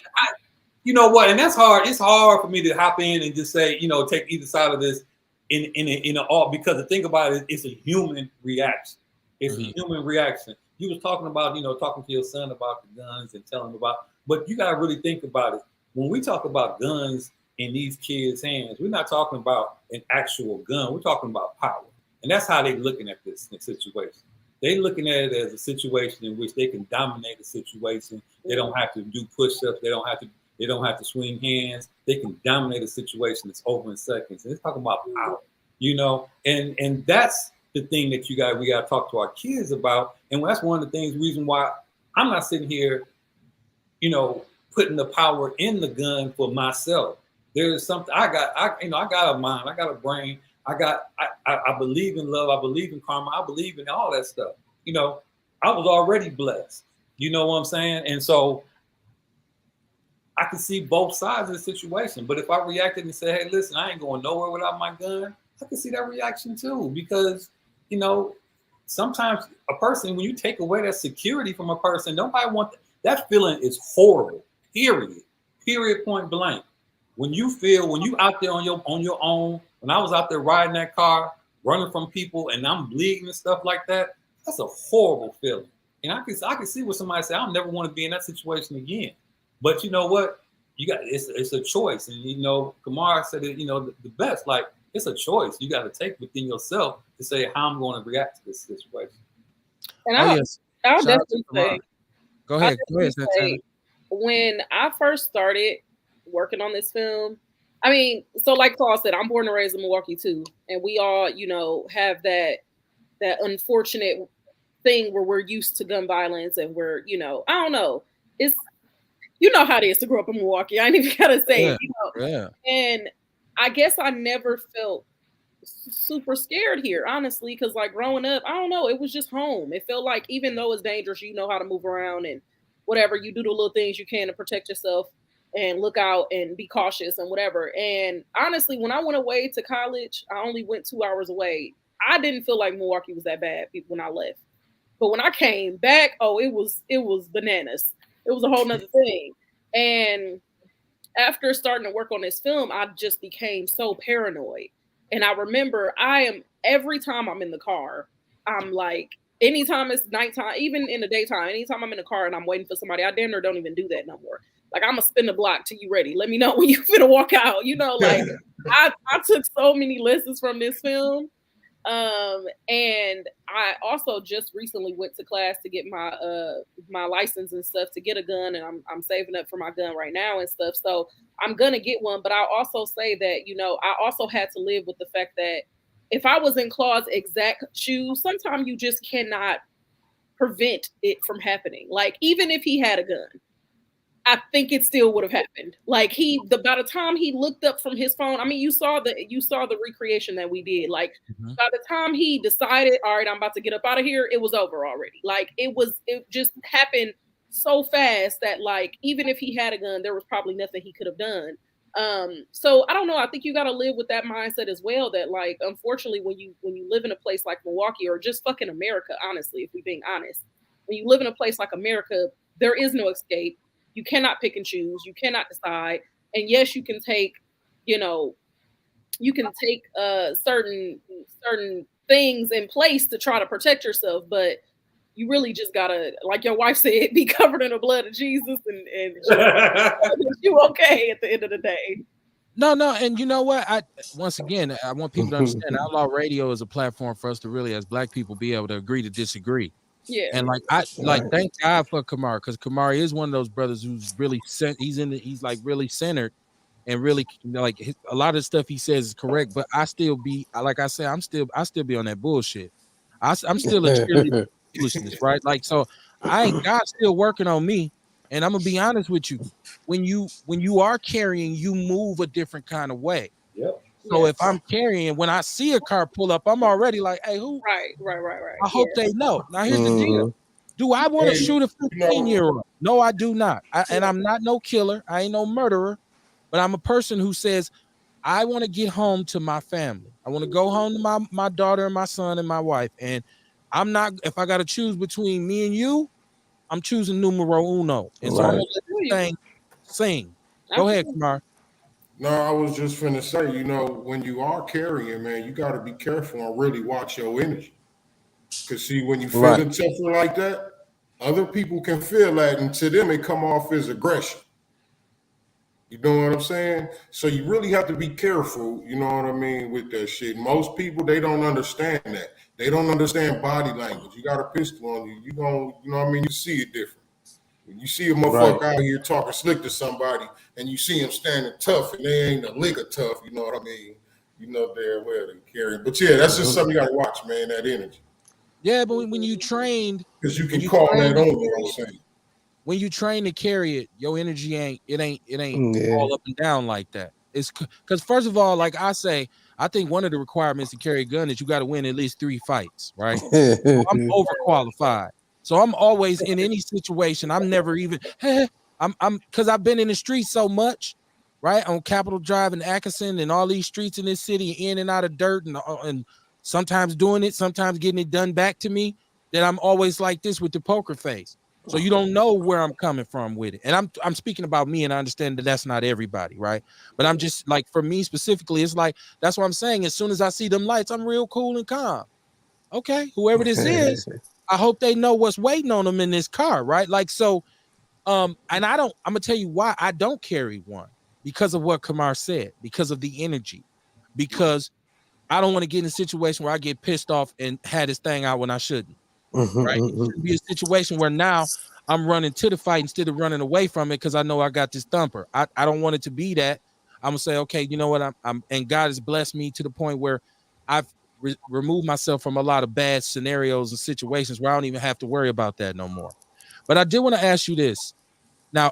you know what? And that's hard. It's hard for me to hop in and just say, take either side of this in all, because the thing about it, it's a human reaction. It's a human reaction. You was talking about, talking to your son about the guns and telling him about, but you got to really think about it. When we talk about guns in these kids' hands, we're not talking about an actual gun. We're talking about power. And that's how they're looking at this situation. They're looking at it as a situation in which they can dominate a situation. They don't have to do push-ups. They don't have to swing hands. They can dominate a situation that's over in seconds. And it's talking about power, and that's the thing that we got to talk to our kids about. And that's one of the reason why I'm not sitting here, putting the power in the gun for myself. There's something I got a mind, I got a brain. I believe in love. I believe in karma. I believe in all that stuff. I was already blessed. You know what I'm saying? And so I can see both sides of the situation. But if I reacted and said, hey, listen, I ain't going nowhere without my gun, I can see that reaction too. Because, sometimes a person, when you take away that security from a person, nobody wants that feeling is horrible. Period, point blank. When you out there on your own, when I was out there riding that car, running from people, and I'm bleeding and stuff like that, that's a horrible feeling. And I can see what somebody say, I'll never want to be in that situation again. But you know what? It's a choice. And Kamar said it, the best, like it's a choice you got to take within yourself to say how I'm going to react to this situation. And I'll definitely say, go ahead. Say, when I first started working on this film, I mean, so like Claude said, I'm born and raised in Milwaukee too, and we all, have that unfortunate thing where we're used to gun violence, and we're, I don't know, it's, how it is to grow up in Milwaukee. I ain't even gotta say it, Yeah. And I guess I never felt super scared here, honestly, because like growing up, I don't know, it was just home. It felt like even though it's dangerous, you know how to move around and whatever, you do the little things you can to protect yourself and look out and be cautious and whatever. And honestly, when I went away to college, I only went 2 hours away. I didn't feel like Milwaukee was that bad when I left. But when I came back, it was bananas. It was a whole nother thing. And after starting to work on this film, I just became so paranoid. And I remember every time I'm in the car, I'm like, anytime it's nighttime, even in the daytime, anytime I'm in the car and I'm waiting for somebody, I damn near don't even do that no more. Like, I'm gonna spin the block till you ready. Let me know when you finna walk out. Like I took so many lessons from this film. And I also just recently went to class to get my license and stuff to get a gun, and I'm saving up for my gun right now and stuff. So I'm gonna get one, but I'll also say that, you know, I also had to live with the fact that if I was in Claude's exact shoes, sometimes you just cannot prevent it from happening. Like, even if he had a gun, I think it still would have happened. Like, by the time he looked up from his phone, I mean, you saw the recreation that we did. Like, Mhm. by the time he decided, all right, I'm about to get up out of here, it was over already. Like, it just happened so fast that, like, even if he had a gun, there was probably nothing he could have done. So I don't know. I think you got to live with that mindset as well. That, like, unfortunately, when you live in a place like Milwaukee, or just fucking America, honestly, if we're being honest, when you live in a place like America, there is no escape. You cannot pick and choose. You cannot decide. And yes, you can take, you know, you can take certain things in place to try to protect yourself, but you really just gotta, like your wife said, be covered in the blood of Jesus, and just you okay at the end of the day. No, no, and you know what? Once again, I want people to understand Outlaw Radio is a platform for us to really, as Black people, be able to agree to disagree. Yeah. And thank God for Kamar, because Kamar is one of those brothers who's really he's like really centered and really, you know, like a lot of the stuff he says is correct. But I still be, like I said, I still be on that bullshit. I'm still a cheerleader for foolishness, right? Like, so God's still working on me, and I'm gonna be honest with you. When you are carrying, you move a different kind of way. Yep. So Yes. if I'm carrying, when I see a car pull up, I'm already like, hey, who? Right. I Yeah. hope they know. Now here's the deal. Mhm. Do I want to Hey, shoot a you know, 15-year-old? No, I do not. And Yeah. I'm not no killer. I ain't no murderer, but I'm a person who says, I want to get home to my family. I want to go home to my daughter and my son and my wife. And I'm not, if I got to choose between me and you, I'm choosing numero uno. And so I'm Right. going to let this thing sing. Go ahead, Absolutely. Kamar. no, I was just finna say, you know, when you are carrying, man, you got to be careful and really watch your energy. Cause see, when you Right. feeling tougher like that, other people can feel that, and to them it come off as aggression. You know what I'm saying? So you really have to be careful, you know what I mean, with that shit. Most people, they don't understand that. They don't understand body language. You got a pistol on you, you going you know what I mean, you see it different. When you see a Right. motherfucker out here talking slick to somebody and you see him standing tough and they ain't a lick of tough, you know what I mean? You know damn well they carry. But yeah, that's just Mhm. something you gotta watch, man, that energy. Yeah, but when you trained, Because you when can you call train that to on you, carry I'm it, saying. when you train to carry it, your energy ain't Yeah. all up and down like that. It's because first of all, like I say, I think one of the requirements to carry a gun is you got to win at least 3 fights, right? So I'm overqualified. So I'm always in any situation. I'm never even I'm because I've been in the streets so much, right? On Capitol Drive and Atkinson and all these streets in this city, in and out of dirt, and sometimes doing it, sometimes getting it done back to me, that I'm always like this with the poker face. So you don't know where I'm coming from with it. And I'm speaking about me, and I understand that that's not everybody, right? But I'm just like, for me specifically, it's like, that's what I'm saying. As soon as I see them lights, I'm real cool and calm. Okay, whoever this is, I hope they know what's waiting on them in this car, right? Like, so and I'm gonna tell you why I don't carry one, because of what Kamar said, because of the energy, because I don't want to get in a situation where I get pissed off and had this thing out when I shouldn't. Right? It shouldn't be a situation where now I'm running to the fight instead of running away from it because I know I got this thumper. I don't want it to be that. I'm gonna say, okay, you know what? I'm and God has blessed me to the point where I've removed myself from a lot of bad scenarios and situations where I don't even have to worry about that no more. But I did want to ask you this. Now,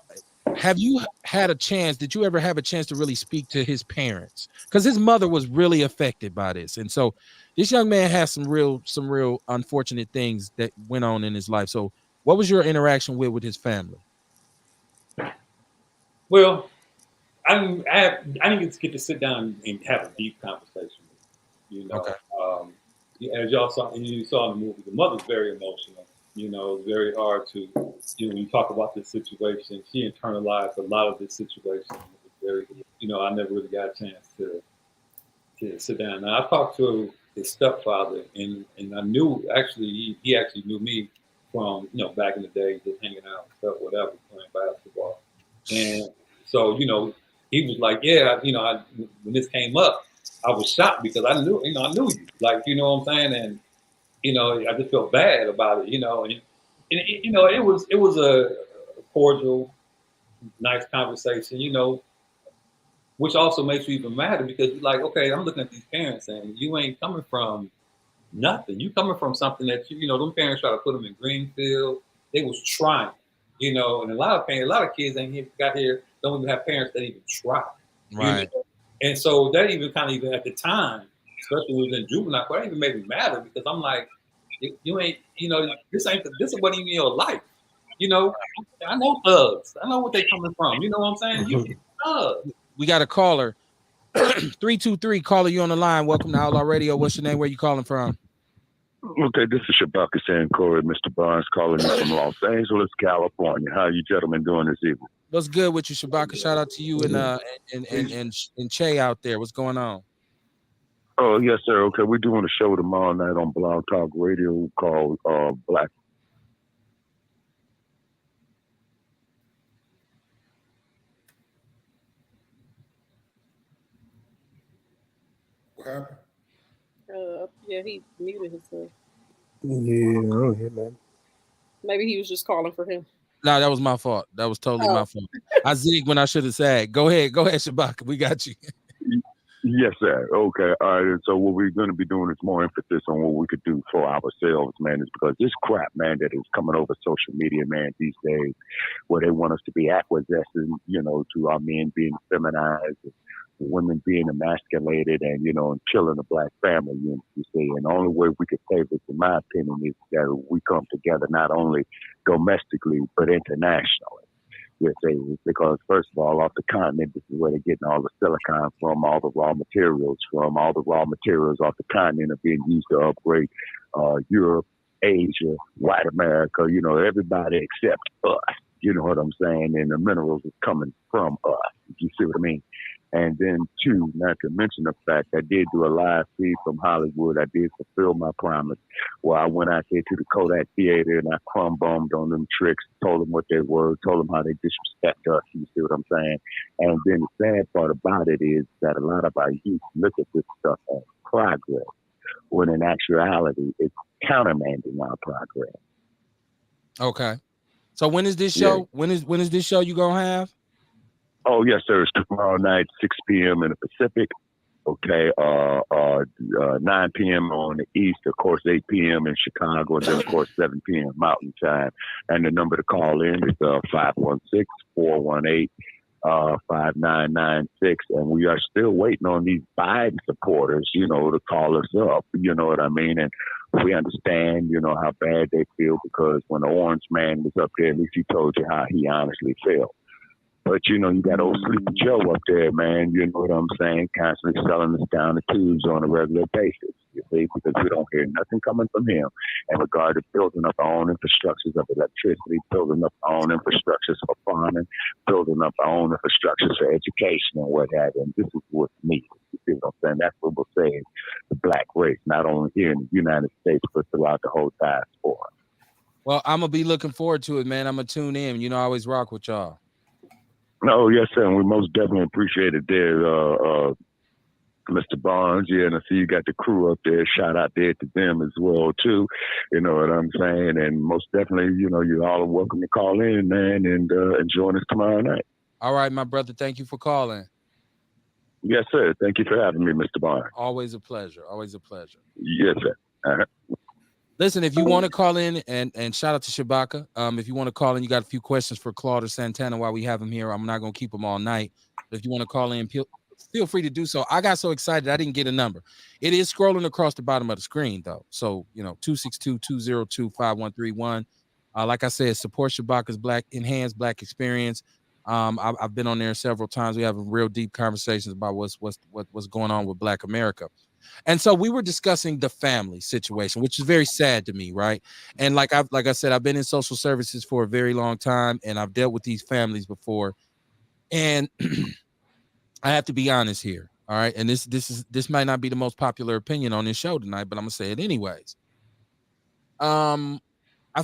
have you had a chance? Did you ever have a chance to really speak to his parents? Because his mother was really affected by this, and so this young man has some real unfortunate things that went on in his life. So, what was your interaction with his family? Well, I didn't get to sit down and have a deep conversation. You Okay. know, yeah, as y'all saw, and you saw in the movie, the mother's very emotional. You know, it's very hard to, when you talk about this situation, she internalized a lot of this situation. It was very, I never really got a chance to sit down. Now I talked to his stepfather, and I knew actually he actually knew me from back in the day, just hanging out and stuff, whatever, playing basketball, and so he was like, yeah, when this came up, I was shocked because I knew you, like, you know what I'm saying, and I just felt bad about it, and it was a cordial, nice conversation, which also makes you even madder because you're like, okay, I'm looking at these parents and you ain't coming from nothing. You coming from something that them parents try to put them in Greenfield. They was trying, and a lot of parents, a lot of kids ain't even got here, don't even have parents that even try, Right. And so that even kind of even at the time, especially when we was in juvenile court, that even made me madder because I'm like, you ain't, this wasn't even your life, you know. I know thugs. I know what they coming from. You know what I'm saying? You thugs. We got a caller. 323 caller, you on the line. Welcome to Outlaw Radio. What's your name? Where you calling from? Okay, this is Shabaka saying Corey, Mr. Barnes calling you from Los Angeles, California. How you gentlemen doing this evening? What's good with you, Shabaka? Shout out to you and Che out there. What's going on? Oh, yes, sir. Okay, we're doing a show tomorrow night on Blog Talk Radio called Black. What happened? Yeah, he muted himself. Yeah, I don't hear that. Maybe he was just calling for him. No, that was my fault. That was totally my fault. I zigged when I should have said. Go ahead, Shabaka. We got you. Yes, sir. Okay. All right. And so what we're going to be doing is more emphasis on what we could do for ourselves, man, is because this crap, man, that is coming over social media, man, these days, where they want us to be acquiescing, to our men being feminized, women being emasculated, and, and killing the black family, you see. And the only way we could save this, in my opinion, is that we come together not only domestically, but internationally. Yes, because first of all, off the continent, this is where they're getting all the silicon from, all the raw materials from, all the raw materials off the continent are being used to upgrade Europe, Asia, white America, everybody except us. You know what I'm saying? And the minerals is coming from us. You see what I mean? And then two, not to mention the fact I did do a live feed from Hollywood. I did fulfill my promise where I went out there to the Kodak Theater and I crumb bombed on them tricks, told them what they were, told them how they disrespect us. You see what I'm saying? And then the sad part about it is that a lot of our youth look at this stuff as progress, when in actuality, it's countermanding our progress. Okay. So when is this show? Yeah. When is this show you gonna have? Oh, yes, sir. It's tomorrow night, 6 p.m. in the Pacific. Okay. 9 p.m. on the East, of course, 8 p.m. in Chicago, and then, of course, 7 p.m. Mountain Time. And the number to call in is 516-418-5996. And we are still waiting on these Biden supporters, to call us up. You know what I mean? And we understand, how bad they feel because when the orange man was up there, at least he told you how he honestly felt. But, you got old Sleepy Joe up there, man, you know what I'm saying, constantly selling us down the tubes on a regular basis, you see, because we don't hear nothing coming from him in regard to building up our own infrastructures of electricity, building up our own infrastructures for farming, building up our own infrastructures for education and what have you. And this is what's needed, you see what I'm saying? That's what we're saying, the black race, not only here in the United States, but throughout the whole diaspora. Well, I'm going to be looking forward to it, man. I'm going to tune in. I always rock with y'all. No, yes, sir. And we most definitely appreciate it there, Mr. Barnes. Yeah, and I see you got the crew up there. Shout out there to them as well, too. You know what I'm saying? And most definitely, you all are welcome to call in, man, and join us tomorrow night. All right, my brother. Thank you for calling. Yes, sir. Thank you for having me, Mr. Barnes. Always a pleasure. Always a pleasure. Yes, sir. Listen, if you want to call in and shout out to Shabaka, if you want to call in, you got a few questions for Claude or Santana while we have him here. I'm not going to keep them all night. But if you want to call in, feel free to do so. I got so excited I didn't get a number. It is scrolling across the bottom of the screen, though. So, 262-202-5131. Like I said, support Shabaka's enhanced black experience. I've been on there several times. We have real deep conversations about what's going on with Black America. And so we were discussing the family situation, which is very sad to me, right? And like I said, I've been in social services for a very long time, and I've dealt with these families before. And I have to be honest here, all right? And this might not be the most popular opinion on this show tonight, but I'm gonna say it anyways. I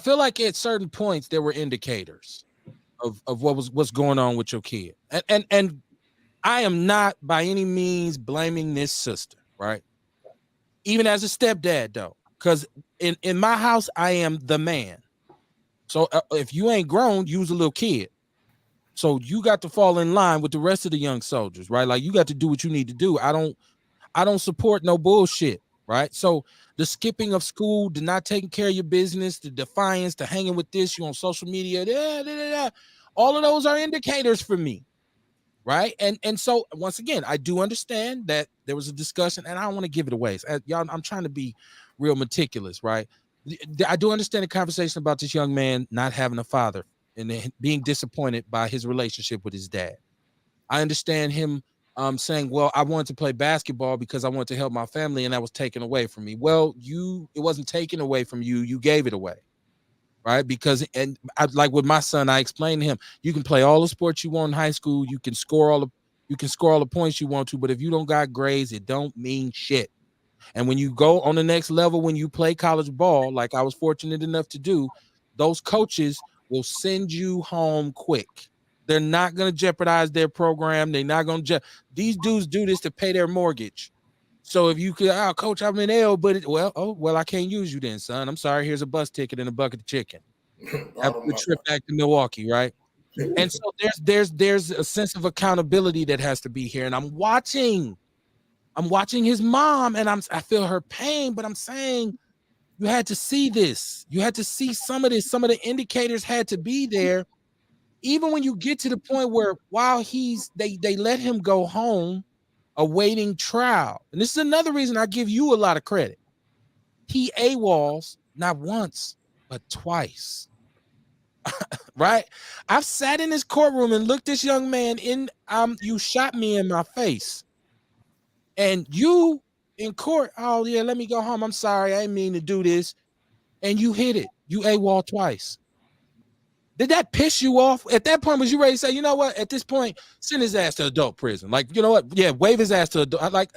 feel like at certain points there were indicators of what's going on with your kid, and I am not by any means blaming this sister, right? Even as a stepdad, though, because in my house, I am the man. So if you ain't grown, you was a little kid. So you got to fall in line with the rest of the young soldiers, right? Like you got to do what you need to do. I don't support no bullshit, right? So the skipping of school, the not taking care of your business, the defiance, the hanging with this, you on social media, all of those are indicators for me, right? And so once again, I do understand that there was a discussion, and I don't want to give it away. Y'all, I'm trying to be real meticulous, right? I do understand the conversation about this young man not having a father and being disappointed by his relationship with his dad. I understand him saying, well, I wanted to play basketball because I wanted to help my family, and that was taken away from me. Well, it wasn't taken away from you. You gave it away, right? Because, and I, like with my son, I explained to him, you can play all the sports you want in high school. You can score all the points you want to, but if you don't got grades, it don't mean shit. And when you go on the next level, when you play college ball, like I was fortunate enough to do, those coaches will send you home quick. They're not going to jeopardize their program. They're not going to. These dudes do this to pay their mortgage. So if you could, oh, coach, I'm in L, but I can't use you then, son. I'm sorry. Here's a bus ticket and a bucket of chicken. Have a good trip back to Milwaukee, right? And so there's a sense of accountability that has to be here. And I'm watching his mom, and I feel her pain, but I'm saying you had to see this. You had to see some of this. Some of the indicators had to be there. Even when you get to the point where while they let him go home awaiting trial. And this is another reason I give you a lot of credit. He AWOLs not once, but twice. Right? I've sat in this courtroom and looked this young man in, you shot me in my face. And you in court, oh yeah, let me go home. I'm sorry, I didn't mean to do this. And you hit it. You AWOL twice. Did that piss you off? At that point, was you ready to say, you know what? At this point, send his ass to adult prison. Like, you know what? Yeah, wave his ass to adult. Like,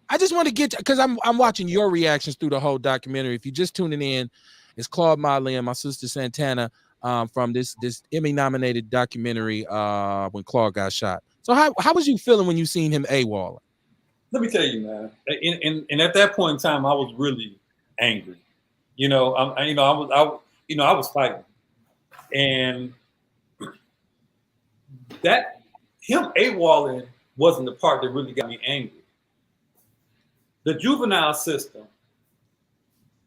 I just want to get, because I'm watching your reactions through the whole documentary. If you're just tuning in, it's Claude Motley and my sister Santana from this Emmy-nominated documentary when Claude got shot. So how was you feeling when you seen him AWOL? Let me tell you, man. And at that point in time, I was really angry. You know, I was fighting. And that him AWOLing wasn't the part that really got me angry. The juvenile system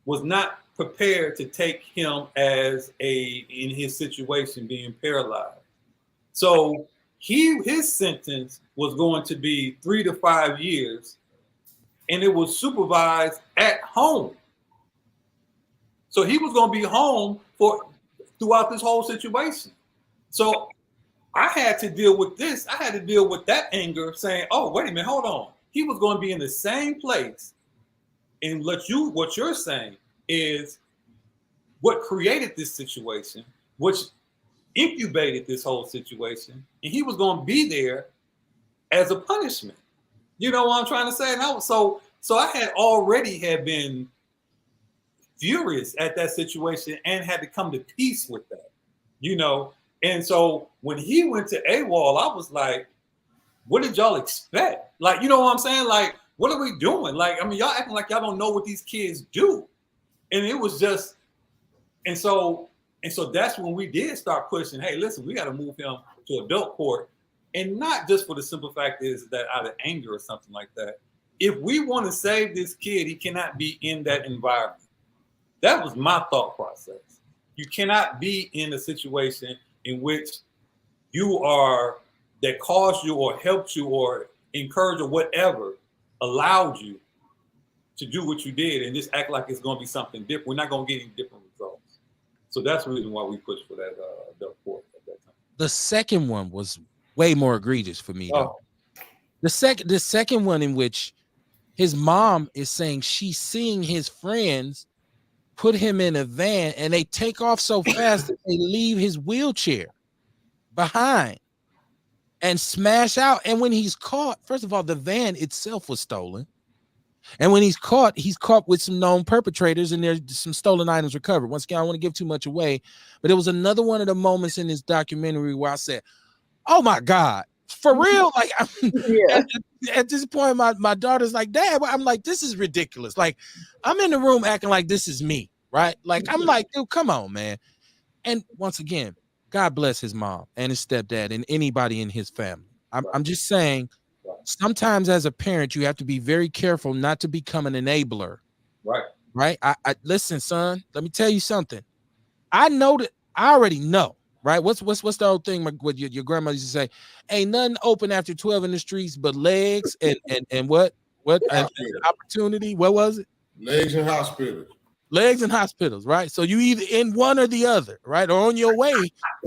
was not prepared to take him as in his situation being paralyzed. So his sentence was going to be 3 to 5 years, and it was supervised at home. So he was going to be home throughout this whole situation. So I had to deal with this. I had to deal with that anger saying, oh, wait a minute, hold on. He was going to be in the same place. And what you're saying is what created this situation, which incubated this whole situation. And he was going to be there as a punishment. You know what I'm trying to say? And so I had already been furious at that situation and had to come to peace with that, you know. And so when he went to AWOL, I was like, what did y'all expect? Like, you know what I'm saying? Like, what are we doing? Like, I mean, y'all acting like y'all don't know what these kids do. And it was just, and so that's when we did start pushing, hey, listen, we got to move him to adult court. And not just for the simple fact is that out of anger or something like that. If we want to save this kid, he cannot be in that environment. That was my thought process. You cannot be in a situation in which that caused you or helped you or encouraged or whatever allowed you to do what you did and just act like it's going to be something different. We're not going to get any different results. So that's the reason why we pushed for that adult court at that time. The second one was way more egregious for me, though. The second one in which his mom is saying she's seeing his friends put him in a van and they take off so fast that they leave his wheelchair behind and smash out. And when he's caught, first of all, the van itself was stolen. And when he's caught with some known perpetrators and there's some stolen items recovered. Once again, I don't want to give too much away, but it was another one of the moments in this documentary where I said, oh my God, For real, like Yeah. at this point, my daughter's like, Dad, I'm like, this is ridiculous. Like, I'm in the room acting like this is me, right? Like, I'm like, dude, come on, man. And once again, God bless his mom and his stepdad and anybody in his family. I'm just saying, sometimes as a parent, you have to be very careful not to become an enabler. Right. Right. I listen, son, let me tell you something. I know that I already know. Right. What's the old thing what your grandma used to say? Ain't nothing open after 12 in the streets but legs and what and opportunity. What was it? Legs in hospitals. Legs in hospitals, right? So you either in one or the other, right? Or on your way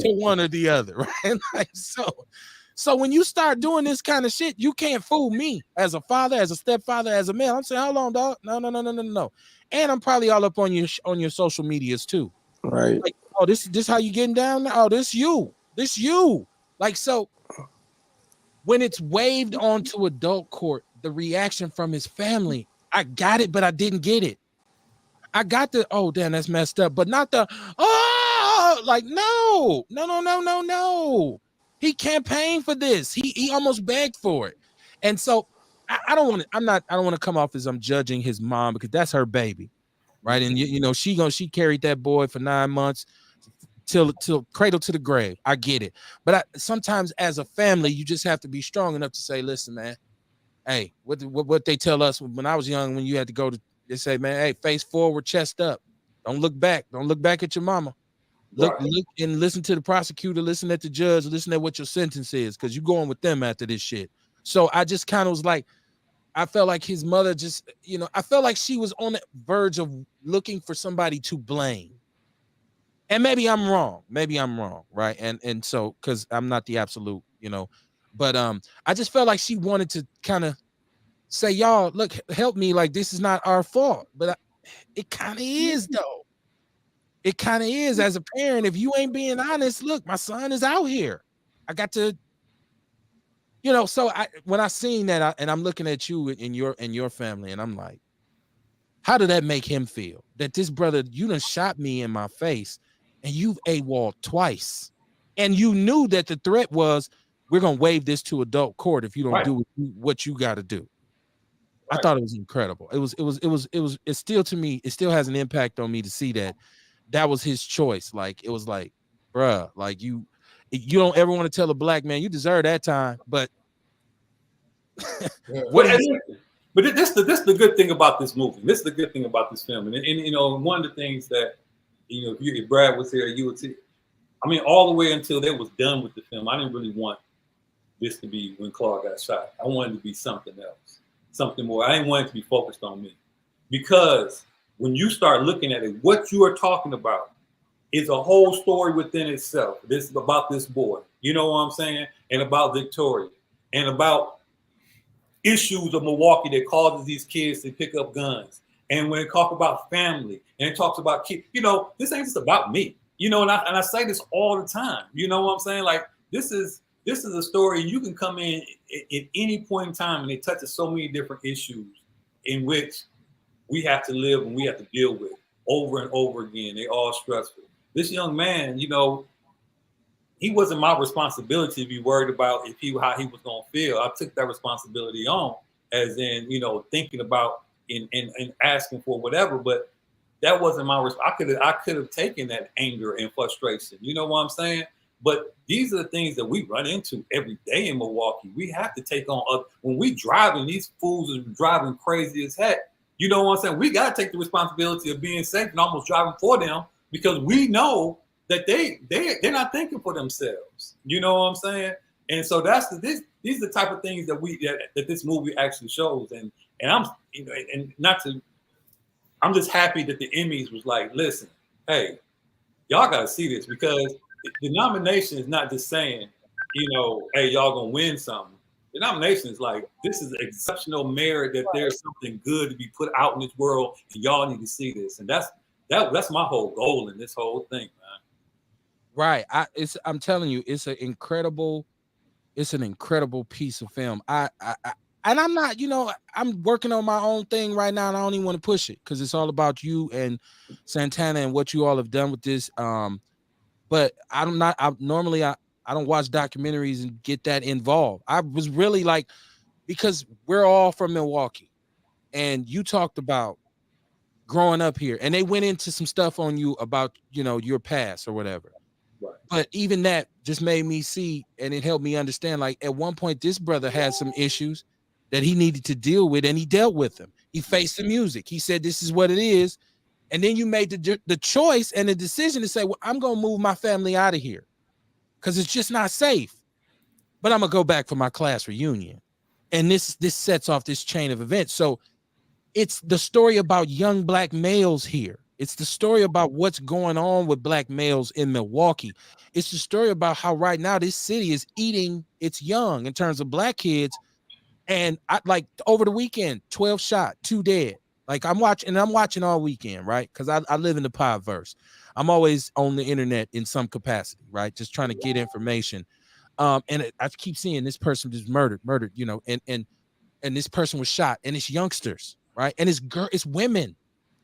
to one or the other, right? Like, so when you start doing this kind of shit, you can't fool me as a father, as a stepfather, as a man. I'm saying, hold on, dog. No. And I'm probably all up on your social medias too. Right. Like, oh, this how you getting down now? Oh, this you. Like, so when it's waved onto adult court, the reaction from his family, I got it, but I didn't get it. I got the, oh damn, that's messed up, but not the, oh, like no. He campaigned for this. He almost begged for it. And so I don't want to, I don't want to come off as I'm judging his mom because that's her baby. Right. And you know, she carried that boy for 9 months till cradle to the grave. I get it. But sometimes as a family, you just have to be strong enough to say, listen, man, hey, what they tell us when I was young, when you had to go to, they say, man, hey, face forward, chest up. Don't look back. Don't look back at your mama. Look and listen to the prosecutor, listen at the judge, listen at what your sentence is, because you're going with them after this shit. So I just kind of was like, I felt like his mother just, you know, I felt like she was on the verge of looking for somebody to blame. And maybe I'm wrong. Right? And so, because I'm not the absolute, you know, but I just felt like she wanted to kind of say, y'all, look, help me. Like, this is not our fault. But it kind of is, though. It kind of is. As a parent, if you ain't being honest, look, my son is out here. I got to, you know, so when I seen that, and I'm looking at you in your family, and I'm like, how did that make him feel? That this brother, you done shot me in my face, and you've AWOL twice. And you knew that the threat was, we're going to waive this to adult court if you don't do what you got to do. I thought it was incredible. It still, to me, it still has an impact on me to see that was his choice. Like, it was like, bruh, like you don't ever want to tell a black man you deserve that time, but but this the good thing about this movie. This is the good thing about this film, and you know, one of the things that, you know, if Brad was here, you would see. I mean, all the way until they was done with the film, I didn't really want this to be when Claude got shot. I wanted it to be something else, something more. I didn't want it to be focused on me, because when you start looking at it, what you are talking about is a whole story within itself. This is about this boy, you know what I'm saying, and about Victoria, and about issues of Milwaukee that causes these kids to pick up guns. And when it talks about family and it talks about kids, you know, this ain't just about me, you know, and I say this all the time, you know what I'm saying? Like, this is a story you can come in at any point in time, and it touches so many different issues in which we have to live and we have to deal with over and over again. They all stressful. This young man, you know, he wasn't my responsibility to be worried about how he was going to feel. I took that responsibility on, as in, you know, thinking about and asking for whatever, but that wasn't my responsibility. I could have taken that anger and frustration. You know what I'm saying? But these are the things that we run into every day in Milwaukee. We have to take on when we driving. These fools are driving crazy as heck. You know what I'm saying? We got to take the responsibility of being safe and almost driving for them, because we know that they're not thinking for themselves. You know what I'm saying? And so these are the type of things that this movie actually shows. And I'm, you know, and not to, I'm just happy that the Emmys was like, listen, hey, y'all got to see this, because the nomination is not just saying, you know, hey, y'all gonna win something. The nomination is like, this is exceptional merit, that there's something good to be put out in this world, and y'all need to see this. And that's my whole goal in this whole thing, man. Right. I'm telling you, it's an incredible piece of film. And I'm not, you know, I'm working on my own thing right now, and I don't even want to push it because it's all about you and Santana and what you all have done with this. But I'm I don't watch documentaries and get that involved. I was really like, because we're all from Milwaukee, and you talked about growing up here, and they went into some stuff on you about, you know, your past or whatever. Right. But even that just made me see, and it helped me understand, like, at one point this brother had some issues that he needed to deal with, and he dealt with them. He faced the music. He said, this is what it is. And then you made the choice and the decision to say, well, I'm going to move my family out of here because it's just not safe. But I'm going to go back for my class reunion. And this sets off this chain of events. So it's the story about young black males here. It's the story about what's going on with black males in Milwaukee. It's the story about how right now this city is eating its young in terms of black kids. And I like over the weekend, 12 shot, 2 dead. Like I'm watching all weekend, right? Because I live in the podverse. I'm always on the internet in some capacity, right? Just trying to get information. I keep seeing this person just murdered, you know, and this person was shot, and it's youngsters, right? And it's women,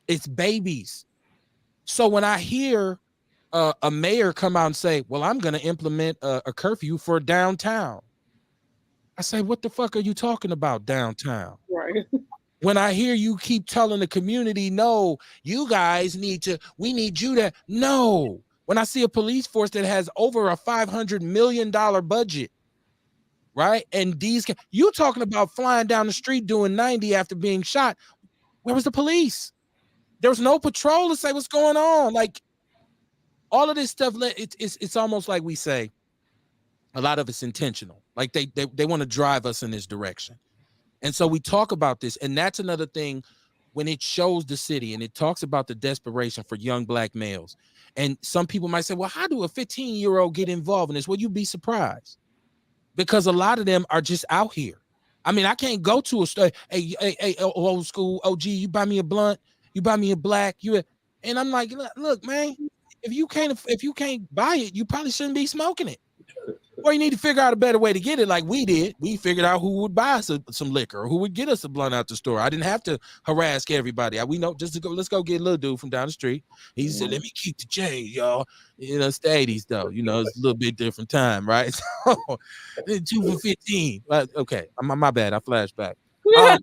it's babies. So when I hear a mayor come out and say, well, I'm going to implement a curfew for downtown, I say, what the fuck are you talking about downtown? Right. When I hear you keep telling the community, no, you guys we need you to, no. When I see a police force that has over a $500 million budget, right? And you talking about flying down the street doing 90 after being shot. Where was the police? There was no patrol to say what's going on. Like all of this stuff, it's almost like we say, a lot of it's intentional. Like they want to drive us in this direction. And so we talk about this, and that's another thing when it shows the city and it talks about the desperation for young black males. And some people might say, well, how do a 15-year-old get involved in this? Well, you'd be surprised, because a lot of them are just out here. I mean, I can't go to a store, hey, old school OG, you buy me a blunt, you buy me a black, and I'm like, look, man, if you can't buy it, you probably shouldn't be smoking it. Or you need to figure out a better way to get it, like we did. We figured out who would buy us some liquor, or who would get us a blunt out the store. I didn't have to harass everybody. We know just to go. Let's go get a little dude from down the street. He said, "Let me keep the change, y'all." You know, it's the 80s though. You know, it's a little bit different time, right? So 2 for 15. Okay, my bad. I flashed back. But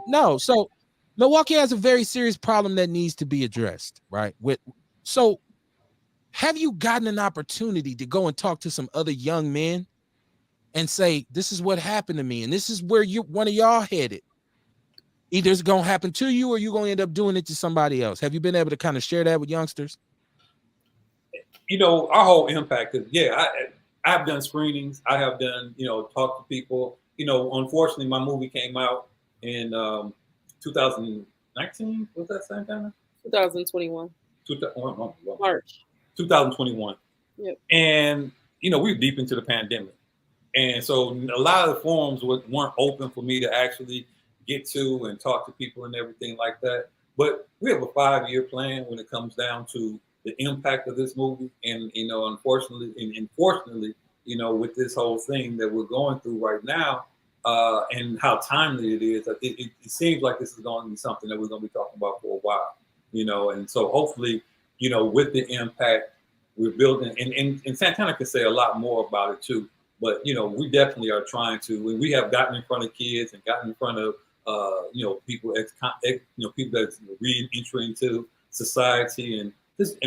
no. So Milwaukee has a very serious problem that needs to be addressed, right? So. Have you gotten an opportunity to go and talk to some other young men and say, this is what happened to me, and this is where one of y'all headed? Either it's going to happen to you, or you're going to end up doing it to somebody else. Have you been able to kind of share that with youngsters? You know, our whole impact is, I've done screenings. I have done, talk to people. You know, unfortunately, my movie came out in 2019. Was that same time? 2021. March. 2021. Yep. And, we're deep into the pandemic. And so a lot of the forums weren't open for me to actually get to and talk to people and everything like that. But we have a 5-year plan when it comes down to the impact of this movie. And, unfortunately, with this whole thing that we're going through right now, and how timely it is, it seems like this is going to be something that we're going to be talking about for a while, and so hopefully, with the impact we're building, and Santana can say a lot more about it too, but, we definitely are trying to, and we have gotten in front of kids and gotten in front of, people, people that's re-entering into society, and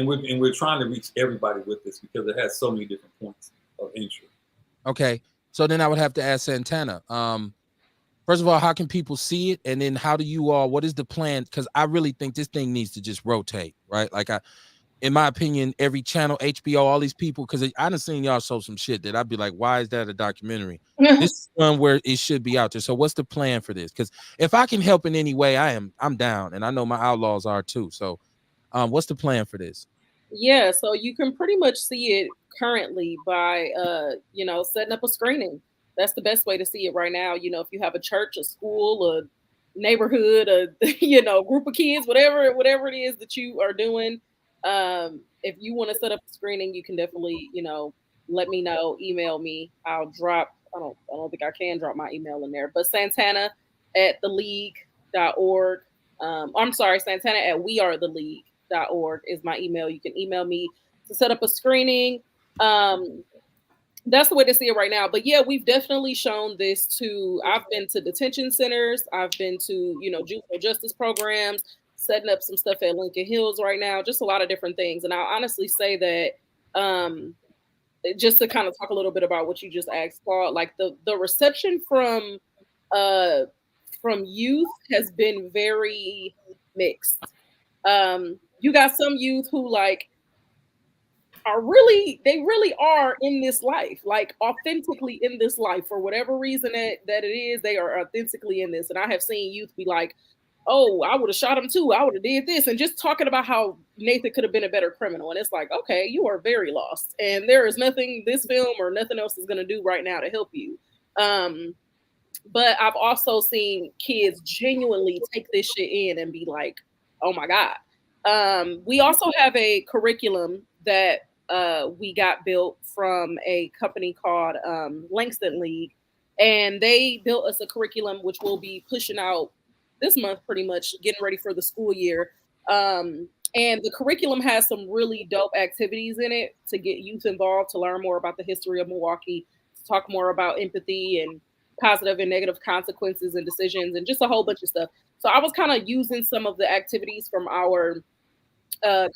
we're trying to reach everybody with this because it has so many different points of entry. Okay. So then I would have to ask Santana, first of all, how can people see it? And then what is the plan? Because I really think this thing needs to just rotate, right? Like in my opinion, every channel, HBO, all these people, because I done seen y'all show some shit that I'd be like, why is that a documentary? This is one where it should be out there. So what's the plan for this? Because if I can help in any way, I'm down. And I know my outlaws are too. So what's the plan for this? Yeah, so you can pretty much see it currently by setting up a screening. That's the best way to see it right now. If you have a church, a school, a neighborhood, a group of kids, whatever it is that you are doing, if you want to set up a screening, you can definitely, let me know, email me. I'll drop, I don't think I can drop my email in there, but Santana@theleague.org. I'm sorry, Santana@wearetheleague.org is my email. You can email me to set up a screening. That's the way to see it right now. But yeah, we've definitely shown this to. I've been to detention centers. I've been to juvenile justice programs, setting up some stuff at Lincoln Hills right now. Just a lot of different things. And I'll honestly say that just to kind of talk a little bit about what you just asked, Paul, like the reception uh from youth has been very mixed. You got some youth who like they really are in this life, like authentically in this life for whatever reason that it is, they are authentically in this. And I have seen youth be like, oh, I would have shot him too, I would have did this, and just talking about how Nathan could have been a better criminal. And it's like, okay, you are very lost, and there is nothing this film or nothing else is going to do right now to help you. But I've also seen kids genuinely take this shit in and be like, oh my God. We also have a curriculum that we got built from a company called Langston League. And they built us a curriculum which we'll be pushing out this month, pretty much getting ready for the school year. And the curriculum has some really dope activities in it to get youth involved, to learn more about the history of Milwaukee, to talk more about empathy and positive and negative consequences and decisions, and just a whole bunch of stuff. So I was kind of using some of the activities from our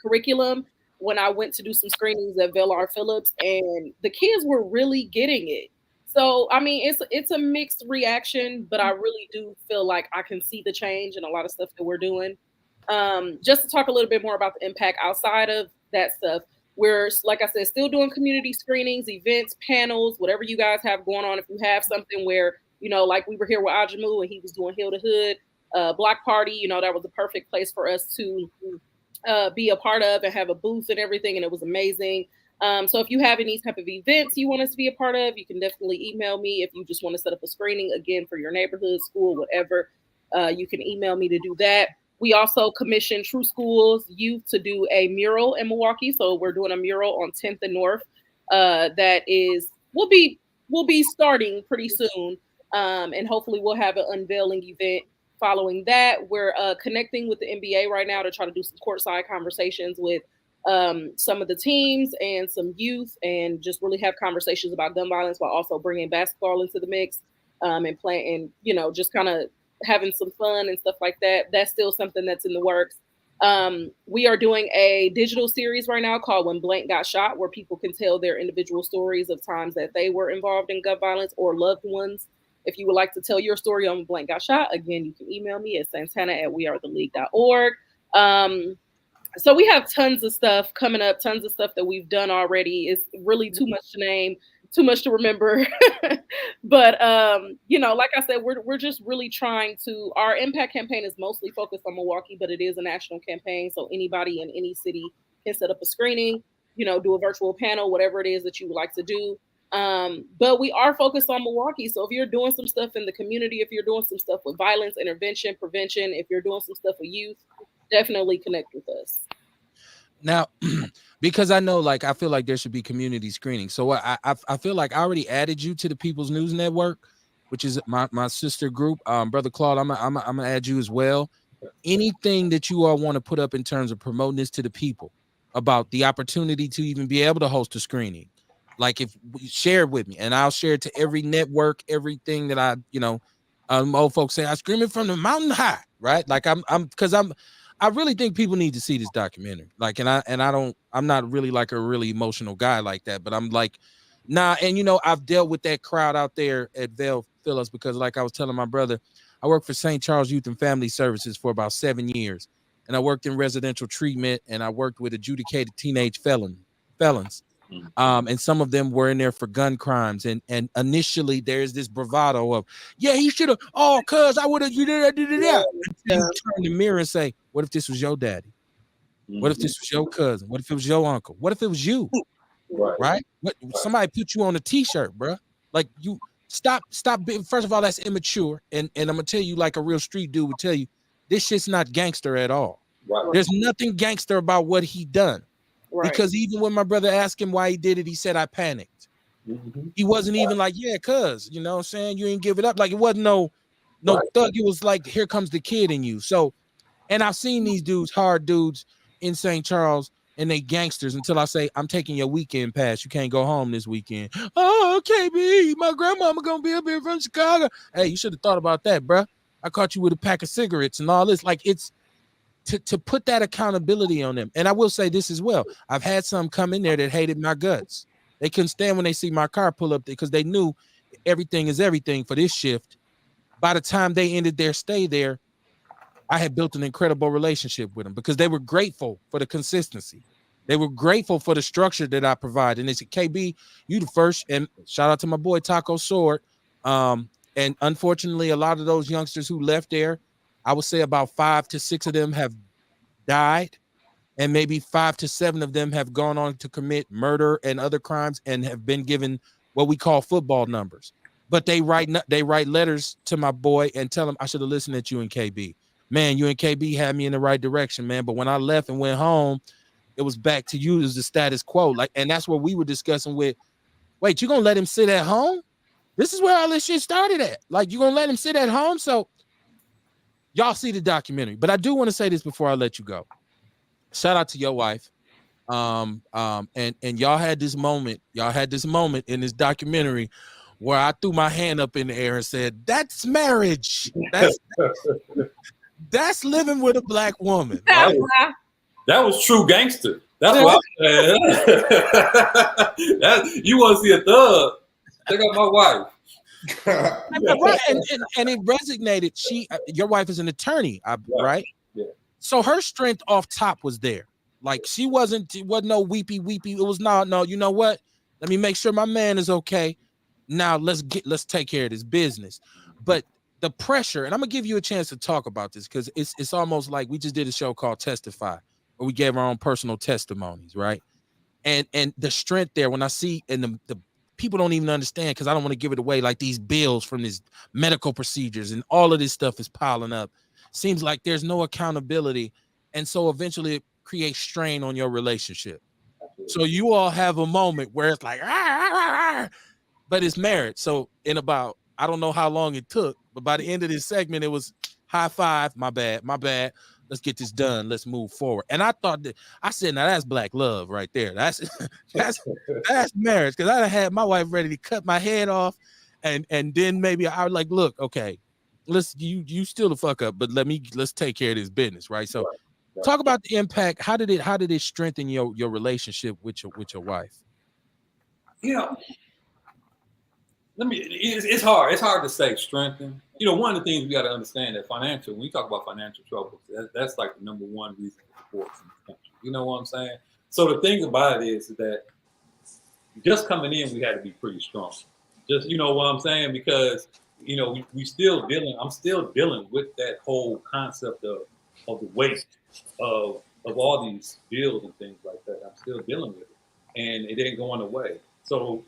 curriculum when I went to do some screenings at Velar Phillips, and the kids were really getting it. So I mean, it's a mixed reaction, but I really do feel like I can see the change in a lot of stuff that we're doing. Just to talk a little bit more about the impact outside of that stuff, we're, like I said, still doing community screenings, events, panels, whatever you guys have going on. If you have something where, like we were here with Ajamu and he was doing Hill to Hood, Block Party, that was the perfect place for us to be a part of and have a booth and everything. And it was amazing. So if you have any type of events you want us to be a part of, you can definitely email me. If you just want to set up a screening, again, for your neighborhood, school, whatever, you can email me to do that. We also commission True Schools youth to do a mural in Milwaukee. So we're doing a mural on 10th and North that is we'll be starting pretty soon. And hopefully we'll have an unveiling event following that. We're connecting with the NBA right now to try to do some courtside conversations with some of the teams and some youth, and just really have conversations about gun violence while also bringing basketball into the mix, and playing, just kind of having some fun and stuff like that. That's still something that's in the works. We are doing a digital series right now called When Blank Got Shot, where people can tell their individual stories of times that they were involved in gun violence or loved ones. If you would like to tell your story on When Blank Got Shot, again, you can email me at santana@wearetheleague.org. So we have tons of stuff coming up, tons of stuff that we've done already. It's really too much to name, too much to remember. But like I said, we're just really trying to. Our impact campaign is mostly focused on Milwaukee, but it is a national campaign. So anybody in any city can set up a screening, do a virtual panel, whatever it is that you would like to do. But we are focused on Milwaukee. So if you're doing some stuff in the community, if you're doing some stuff with violence intervention, prevention, if you're doing some stuff with youth, definitely connect with us. Now, because I know, I feel like there should be community screening. So I feel like I already added you to the People's News Network, which is my sister group. Brother Claude, I'm gonna add you as well. Anything that you all want to put up in terms of promoting this to the people about the opportunity to even be able to host a screening, if share it with me, and I'll share it to every network, everything that I, old folks say, I scream it from the mountain high, right? I really think people need to see this documentary. I'm not really a really emotional guy like that, but I'm like, nah. And I've dealt with that crowd out there at Vail Phillips, because like I was telling my brother, I worked for St. Charles Youth and Family Services for about 7 years. And I worked in residential treatment, and I worked with adjudicated teenage felons. And some of them were in there for gun crimes. And initially there's this bravado of, yeah, he should have, cuz I would have, yeah. You turn the mirror and say, what if this was your daddy? What if this was your cousin? What if it was your uncle? What if it was you? Right? Somebody put you on a t-shirt, bro. You stop being, first of all, that's immature. And I'm gonna tell you, like a real street dude would tell you, this shit's not gangster at all. There's nothing gangster about what he done. Because even when my brother asked him why he did it, he said, I panicked. He wasn't even like, yeah, cuz, you know what I'm saying? You ain't give it up. It wasn't no thug. It was like, here comes the kid in you. So, and I've seen these dudes, hard dudes in St. Charles, and they gangsters until I say, I'm taking your weekend pass. You can't go home this weekend. Oh, KB, my grandmama gonna be up here from Chicago. Hey, you should have thought about that, bruh. I caught you with a pack of cigarettes and all this. Like, it's to put that accountability on them. And I will say this as well. I've had some come in there that hated my guts. They couldn't stand when they see my car pull up because they knew everything is everything for this shift. By the time they ended their stay there, I had built an incredible relationship with them because they were grateful for the consistency. They were grateful for the structure that I provide. And they said, KB, you the first. And shout out to my boy Taco Sword. And unfortunately, a lot of those youngsters who left there, I would say about 5 to 6 of them have died. And maybe 5 to 7 of them have gone on to commit murder and other crimes and have been given what we call football numbers. But they write letters to my boy and tell him I should have listened to you and KB. Man, you and KB had me in the right direction, man. But when I left and went home, it was back to you as the status quo. Like, and that's what we were discussing with, wait, you gonna let him sit at home? This is where all this shit started at. Like, you gonna let him sit at home? So y'all see the documentary. But I do want to say this before I let you go. Shout out to your wife. And y'all had this moment in this documentary where I threw my hand up in the air and said, that's marriage. That's living with a black woman. Right? That was true gangster. That's what I'm saying. You want to see a thug? Check out my wife. Right. And it resonated. Your wife is an attorney, right? Yeah. So her strength off top was there. Like, it wasn't no weepy. It was no, you know what? Let me make sure my man is okay. Now let's take care of this business. But the pressure, and I'm gonna give you a chance to talk about this because it's almost like we just did a show called Testify, where we gave our own personal testimonies, right? And the strength there, when I see, and the people don't even understand because I don't want to give it away, like these bills from these medical procedures and all of this stuff is piling up. Seems like there's no accountability. And so eventually it creates strain on your relationship. So you all have a moment where it's like, but it's marriage. So in about, I don't know how long it took, but by the end of this segment, it was high five. My bad. Let's get this done. Let's move forward. And I said, now that's black love right there. That's marriage. Cause I had my wife ready to cut my head off. And then maybe I was like, look, okay, you still the fuck up, but let's take care of this business. Right. So talk about the impact. How did it strengthen your relationship with your wife? You know, it's hard to say strengthen. You know, one of the things we got to understand that when we talk about financial troubles, that's like the number one reason for divorce in this country. You know what I'm saying? So the thing about it is that just coming in, we had to be pretty strong. Just, you know what I'm saying? Because, you know, I'm still dealing with that whole concept of the weight of all these bills and things like that. I'm still dealing with it, and it ain't going away. So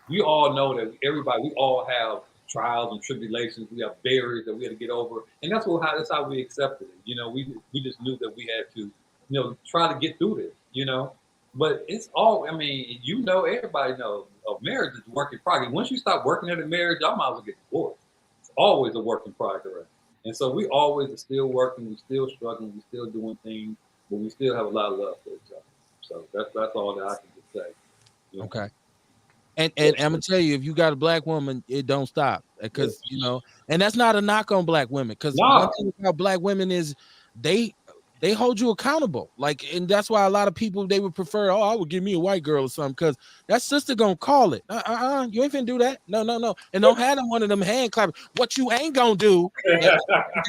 we all know that we all have trials and tribulations. We have barriers that we had to get over, and that's how we accepted it. You know, we just knew that we had to, you know, try to get through this. You know, but it's all. I mean, you know, everybody knows a marriage is a work in progress. Once you stop working at a marriage, y'all might as well get divorced. It's always a work in progress, and so we always are still working. We still struggling. We still doing things, but we still have a lot of love for each other. So that's all that I can just say. You know? Okay. And I'm gonna tell you, if you got a black woman, it don't stop, because you know, and that's not a knock on black women, because one thing about black women is they hold you accountable. Like, and that's why a lot of people, they would prefer, I would give me a white girl or something, because that sister gonna call it. You ain't finna do that. No. And don't have them one of them hand clapping. What you ain't gonna do? God,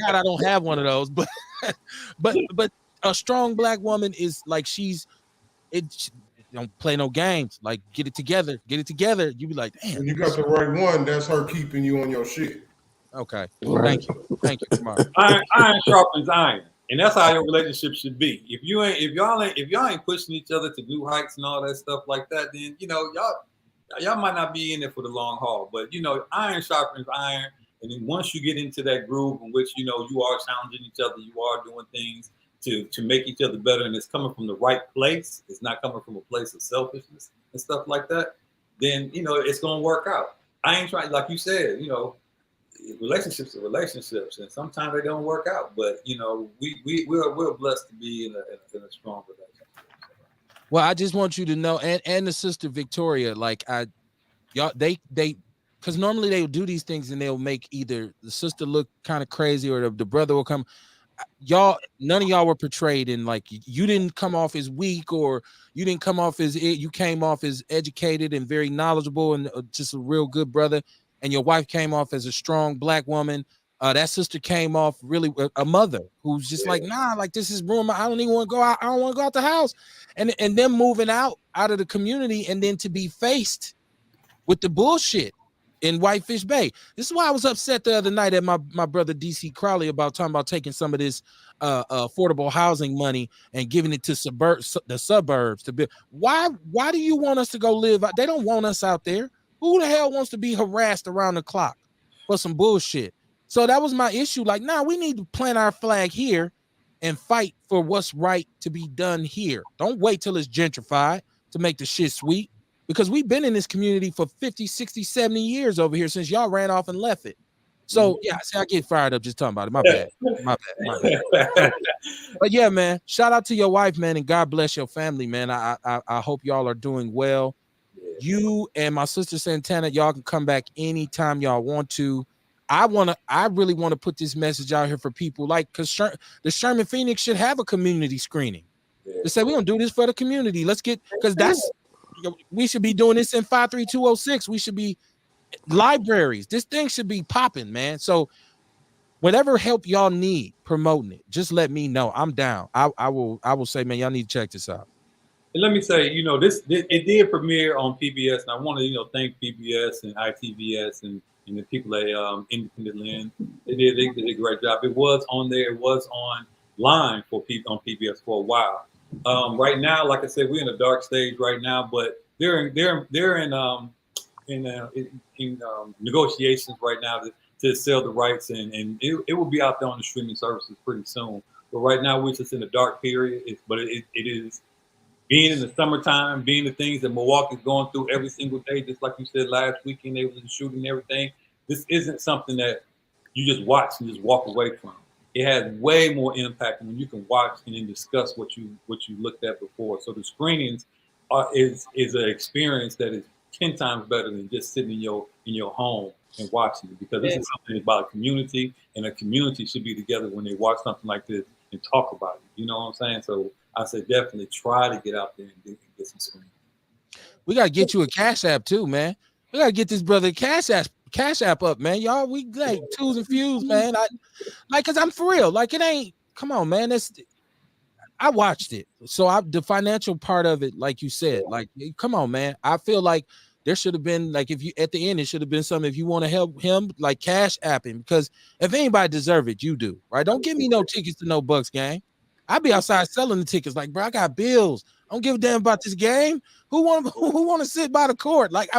I don't have one of those, but but a strong black woman is like, don't play no games. Like, get it together. You be like, damn. When you got the right one, that's her keeping you on your shit. Okay. Thank you. Come on. Iron sharpens iron, and that's how your relationship should be. If y'all ain't pushing each other to new heights and all that stuff like that, then you know y'all might not be in it for the long haul. But you know, iron sharpens iron, and then once you get into that groove in which you know you are challenging each other, you are doing things to make each other better, and it's coming from the right place. It's not coming from a place of selfishness and stuff like that. Then you know it's gonna work out. I ain't trying, like you said, you know, relationships are relationships, and sometimes they don't work out. But you know, we're blessed to be in a strong relationship. Well, I just want you to know, and the sister Victoria, like y'all, they, because normally they will do these things and they'll make either the sister look kind of crazy or the brother will come. Y'all, none of y'all were portrayed in like you didn't come off as weak or you didn't come off as you came off as educated and very knowledgeable and just a real good brother. And your wife came off as a strong black woman. That sister came off really a mother who's just like, nah, like this is room. I don't even want to go out. I don't want to go out the house. And them moving out of the community and then to be faced with the bullshit in Whitefish Bay. This is why I was upset the other night at my brother DC Crowley about talking about taking some of this affordable housing money and giving it to the suburbs to build. Why do you want us to go live out? They don't want us out there. Who the hell wants to be harassed around the clock for some bullshit? So that was my issue. Like, nah, we need to plant our flag here and fight for what's right to be done here. Don't wait till it's gentrified to make the shit sweet. Because we've been in this community for 50, 60, 70 years over here since y'all ran off and left it. So, yeah, see, I get fired up just talking about it. My bad. My bad. But yeah, man, shout out to your wife, man, and God bless your family, man. I hope y'all are doing well. You and my sister Santana, y'all can come back anytime y'all want to. I really want to put this message out here for people, like, because the Sherman Phoenix should have a community screening. To say we're gonna do this for the community. Let's get, because we should be doing this in 53206. We should be libraries. This thing should be popping, man. So whatever help y'all need promoting it, just let me know. I'm down. I will say, man, y'all need to check this out. And let me say, this it did premiere on PBS, and I want to, thank PBS and ITVS and the people at Independent Lens. They did a great job. It was on there. It was online on PBS for a while. Right now, like I said, we're in a dark stage right now, but they're in negotiations right now to sell the rights, and it will be out there on the streaming services pretty soon. But right now, we're just in a dark period. But it is. Being in the summertime, being the things that Milwaukee's going through every single day, just like you said last weekend, they was shooting and everything. This isn't something that you just watch and just walk away from. It has way more impact when you can watch and then discuss what you looked at before. So the screenings is an experience that is 10 times better than just sitting in your home and watching it, because this is something about a community, and a community should be together when they watch something like this and talk about it. You know what I'm saying? So I said definitely try to get out there and get some screenings. We gotta get you a Cash App too, man. We gotta get this brother Cash App up, man. Y'all, we like twos and fews, man. Cause I'm for real. Like, it ain't, come on, man. I watched it. So the financial part of it, like you said, like, come on, man. I feel like there should have been, like, if you at the end, it should have been something. If you want to help him, like, Cash App him, because if anybody deserve it, you do, right? Don't give me no tickets to no Bucks game. I'd be outside selling the tickets, like, bro, I got bills. I don't give a damn about this game. Who want to sit by the court? Like,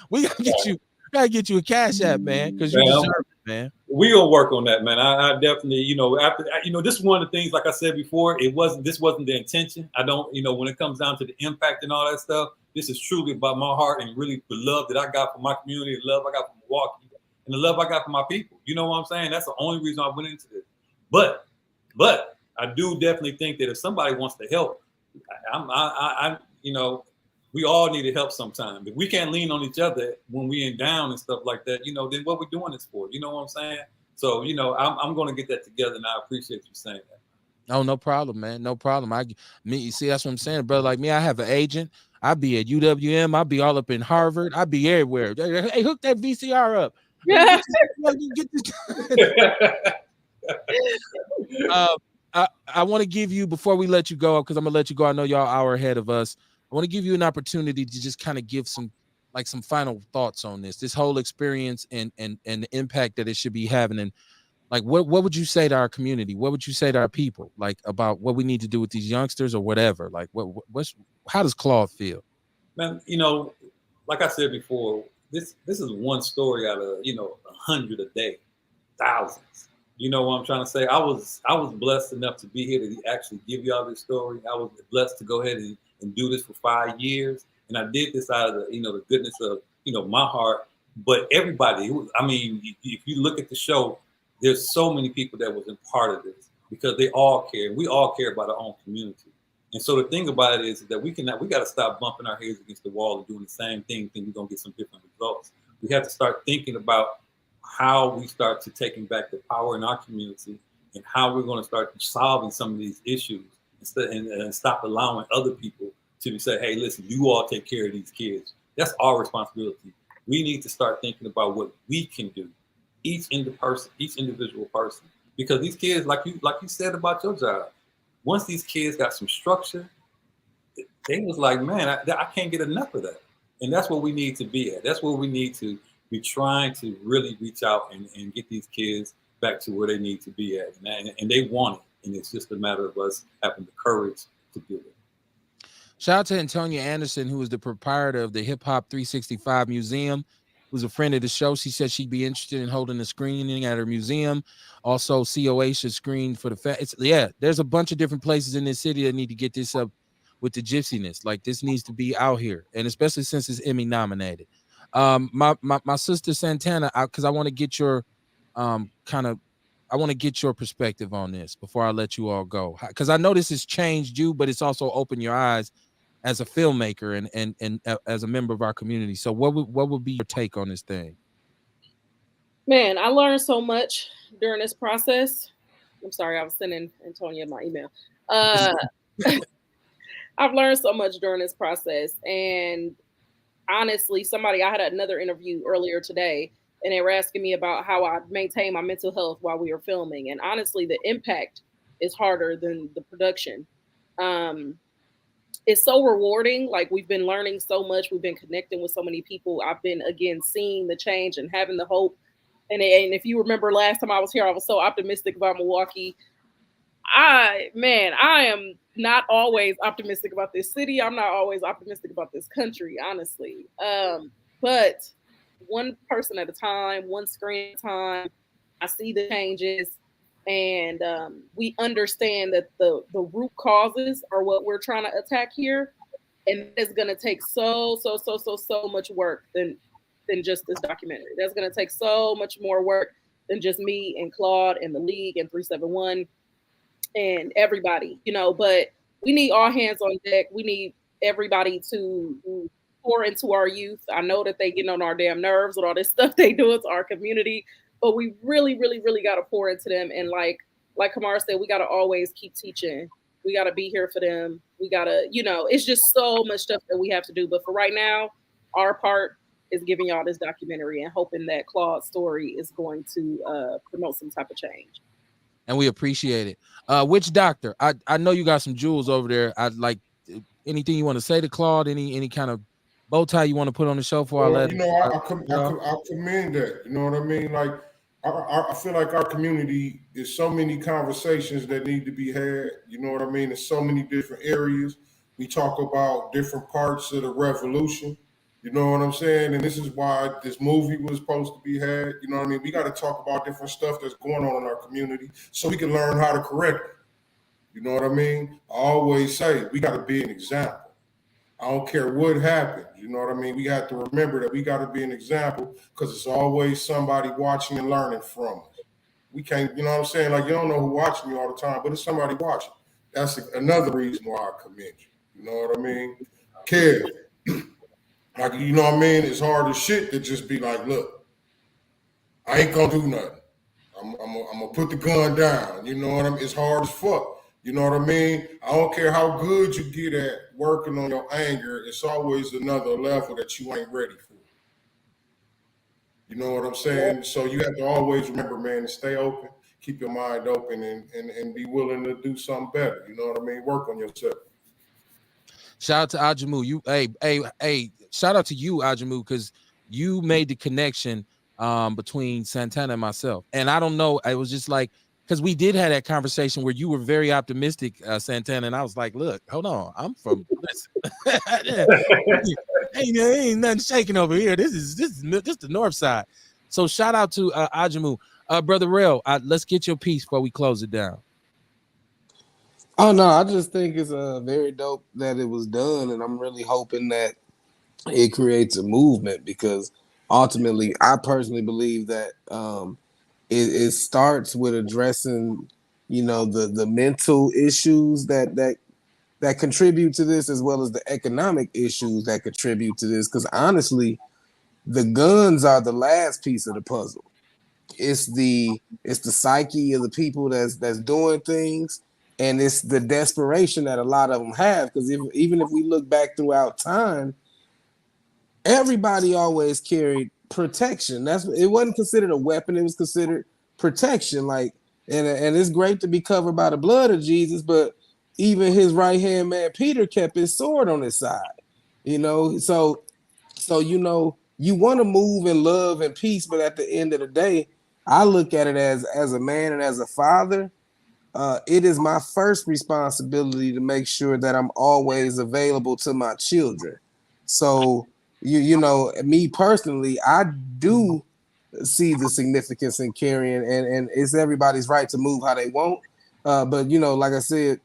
we gotta get you a Cash App, man, because you deserve it, man. We gonna work on that, man. I definitely, after this is one of the things, like I said before, this wasn't the intention. I don't, when it comes down to the impact and all that stuff, this is truly about my heart and really the love that I got for my community, the love I got for Milwaukee, and the love I got for my people. You know what I'm saying? That's the only reason I went into this. But I do definitely think that if somebody wants to help, we all need to help sometimes. If we can't lean on each other when we're in down and stuff like that, then what we're doing this for? You know what I'm saying? So, I'm going to get that together, and I appreciate you saying that. Oh, no problem, man. No problem. You see, that's what I'm saying, brother. Like me, I have an agent. I'd be at UWM. I'd be all up in Harvard. I'd be everywhere. Hey, hook that VCR up. Yeah. I want to give you, before we let you go, because I'm gonna let you go. I know y'all an hour ahead of us. I want to give you an opportunity to just kind of give some final thoughts on this whole experience and the impact that it should be having. And like, what would you say to our community? What would you say to our people, like, about what we need to do with these youngsters or whatever? Like, how does Claude feel? Man, like I said before, this is one story out of 100 a day, thousands. You know what I'm trying to say? I was blessed enough to be here to actually give y'all this story. I was blessed to go ahead and do this for 5 years, and I did this out of the goodness of my heart. But everybody, if you look at the show, there's so many people that was in part of this, because they all care. We all care about our own community. And so the thing about it is that we got to stop bumping our heads against the wall and doing the same thing, thinking we're gonna get some different results. We have to start thinking about how we start to taking back the power in our community and how we're going to start solving some of these issues and stop allowing other people to say, hey, listen, you all take care of these kids. That's our responsibility. We need to start thinking about what we can do, each individual person, because these kids, like you said about your job, once these kids got some structure, they was like, man, I can't get enough of that. And that's what we need to be at. That's where we need to be trying to really reach out and get these kids back to where they need to be at. And they want it. And it's just a matter of us having the courage to do it. Shout out to Antonia Anderson, who is the proprietor of the Hip Hop 365 Museum, who's a friend of the show. She said she'd be interested in holding a screening at her museum. Also, COA should screen for the there's a bunch of different places in this city that need to get this up with the gypsiness. Like, this needs to be out here, and especially since it's Emmy nominated. My sister Santana, because I want to get your I want to get your perspective on this before I let you all go, because I know this has changed you, but it's also opened your eyes as a filmmaker and as a member of our community. So what would be your take on this thing? Man, I learned so much during this process. I'm sorry, I was sending Antonia my email. I've learned so much during this process. And honestly, I had another interview earlier today, and they were asking me about how I maintain my mental health while we were filming. And honestly, the impact is harder than the production. It's so rewarding. Like, we've been learning so much. We've been connecting with so many people. I've been, again, seeing the change and having the hope. And if you remember last time I was here, I was so optimistic about Milwaukee. I am not always optimistic about this city. I'm not always optimistic about this country, honestly. But one person at a time, one screen at a time, I see the changes, and we understand that the root causes are what we're trying to attack here, and it's going to take so much work than just this documentary. That's going to take so much more work than just me and Claude and the league and 371 and everybody, but we need all hands on deck. We need everybody to pour into our youth. I know that they get on our damn nerves with all this stuff they do to our community, but we really, really, really got to pour into them. And like Kamara said, we got to always keep teaching. We got to be here for them. We got to, it's just so much stuff that we have to do. But for right now, our part is giving y'all this documentary and hoping that Claude's story is going to promote some type of change. And we appreciate it. Which doctor? I know you got some jewels over there. I'd like anything you want to say to Claude, any kind of bow tie you want to put on the show for I commend that. You know what I mean? Like, I feel like our community is so many conversations that need to be had. You know what I mean? In so many different areas. We talk about different parts of the revolution. You know what I'm saying? And this is why this movie was supposed to be had. You know what I mean? We got to talk about different stuff that's going on in our community so we can learn how to correct it. You know what I mean? I always say we got to be an example. I don't care what happens. You know what I mean? We have to remember that we got to be an example because it's always somebody watching and learning from us. We can't, you know what I'm saying? Like, you don't know who's watching you all the time, but it's somebody watching. That's another reason why I commend you. You know what I mean? Kev. Like, you know what I mean? It's hard as shit to just be like, look, I ain't gonna do nothing. I'm gonna put the gun down. You know what I mean? It's hard as fuck. You know what I mean? I don't care how good you get at working on your anger. It's always another level that you ain't ready for. You know what I'm saying? So you have to always remember, man, to stay open, keep your mind open, and be willing to do something better. You know what I mean? Work on yourself. Shout out to Ajamu. Hey, shout out to you, Ajamu, because you made the connection between Santana and myself. And I don't know, it was just like, because we did have that conversation where you were very optimistic, Santana, and I was like, look, hold on, I'm from ain't nothing shaking over here. This is the north side. So shout out to Ajamu. Brother Rel, let's get your piece before we close it down. Oh no, I just think it's very dope that it was done, and I'm really hoping that it creates a movement because ultimately, I personally believe that it starts with addressing, the mental issues that that contribute to this, as well as the economic issues that contribute to this. Because honestly, the guns are the last piece of the puzzle. It's the psyche of the people that's doing things, and it's the desperation that a lot of them have. Because even if we look back throughout time, everybody always carried protection. It wasn't considered a weapon; it was considered protection. Like, and it's great to be covered by the blood of Jesus, but even his right hand man Peter kept his sword on his side. So you want to move in love and peace, but at the end of the day, I look at it as a man and as a father. It is my first responsibility to make sure that I'm always available to my children. So me personally, I do see the significance in carrying, and it's everybody's right to move how they want. But like I said,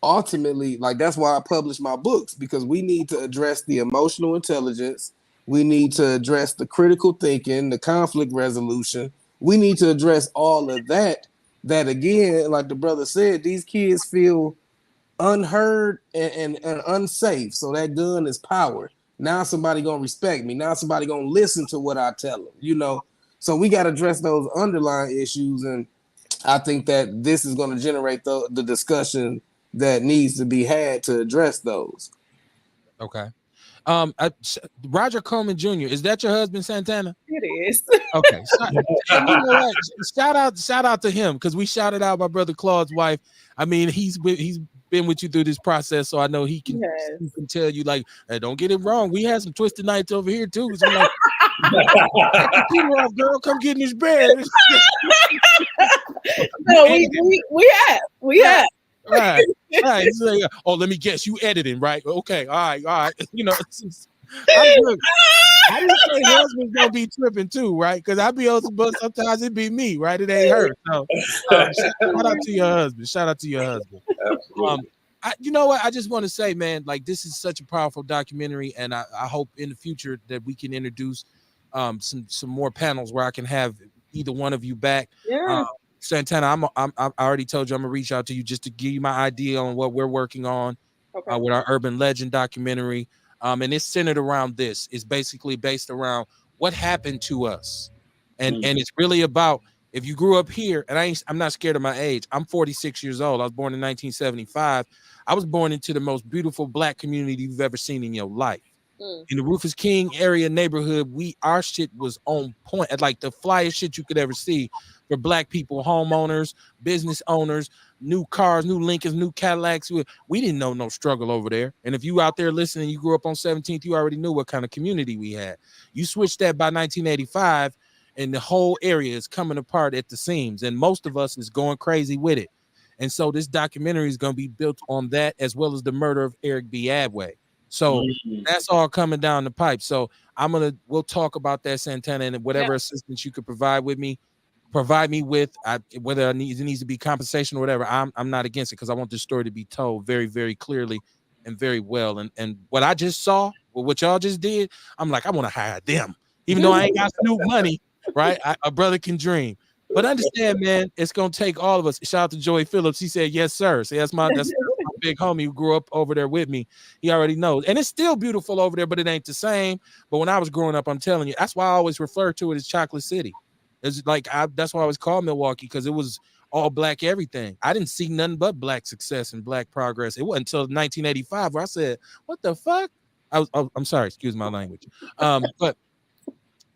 ultimately, like that's why I publish my books, because we need to address the emotional intelligence, we need to address the critical thinking, the conflict resolution, we need to address all of that. That again, like the brother said, these kids feel unheard and unsafe. So that gun is power. Now somebody gonna respect me. Now somebody gonna listen to what I tell them. So we got to address those underlying issues, and I think that this is going to generate the discussion that needs to be had to address those. Okay. Roger Coleman Jr. Is that your husband, Santana? It is. Okay. And you know what? Shout out to him, because we shouted out my brother Claude's wife. I mean, he's been with you through this process, so I know he can tell you, like, hey, don't get it wrong. We had some twisted nights over here too. So I'm like, take the computer off, girl. Come get in this bed. No, we have. Right. So, oh, let me guess, you editing, right? Okay, all right. I'm good. I didn't say husband's gonna be tripping too, right? Because I be also, but sometimes it be me, right? It ain't her. So shout out to your husband. Shout out to your husband. You know what? I just want to say, man, like, this is such a powerful documentary, and I hope in the future that we can introduce some more panels where I can have either one of you back. Yeah. Santana, I already told you I'm gonna reach out to you just to give you my idea on what we're working on with our urban legend documentary. And it's centered around this. It's basically based around what happened to us, and it's really about, if you grew up here, and I'm not scared of my age. I'm 46 years old. I was born in 1975. I was born into the most beautiful Black community you've ever seen in your life. In the Rufus King area neighborhood, our shit was on point, at like the flyest shit you could ever see for Black people, homeowners, business owners, new cars, new Lincolns, new Cadillacs. We didn't know no struggle over there. And if you out there listening, you grew up on 17th, you already knew what kind of community we had. You switched that by 1985, and the whole area is coming apart at the seams, and most of us is going crazy with it. And so this documentary is going to be built on that, as well as the murder of Eric B. Adway. So that's all coming down the pipe. So we'll talk about that, Santana, and whatever assistance you could provide me with, whether it needs to be compensation or whatever. I'm not against it, because I want this story to be told very, very clearly and very well. And what I just saw, what y'all just did, I'm like, I want to hire them, even though I ain't got Snoop money, right? A brother can dream. But understand, man, it's gonna take all of us. Shout out to Joey Phillips. He said, yes, sir. See, that's my big homie who grew up over there with me. He already knows. And it's still beautiful over there, but it ain't the same. But when I was growing up, I'm telling you, that's why I always refer to it as Chocolate City. It's like, that's why I was called Milwaukee, because it was all Black everything. I didn't see nothing but Black success and Black progress. It wasn't until 1985 where I said, what the fuck? I'm sorry, excuse my language. But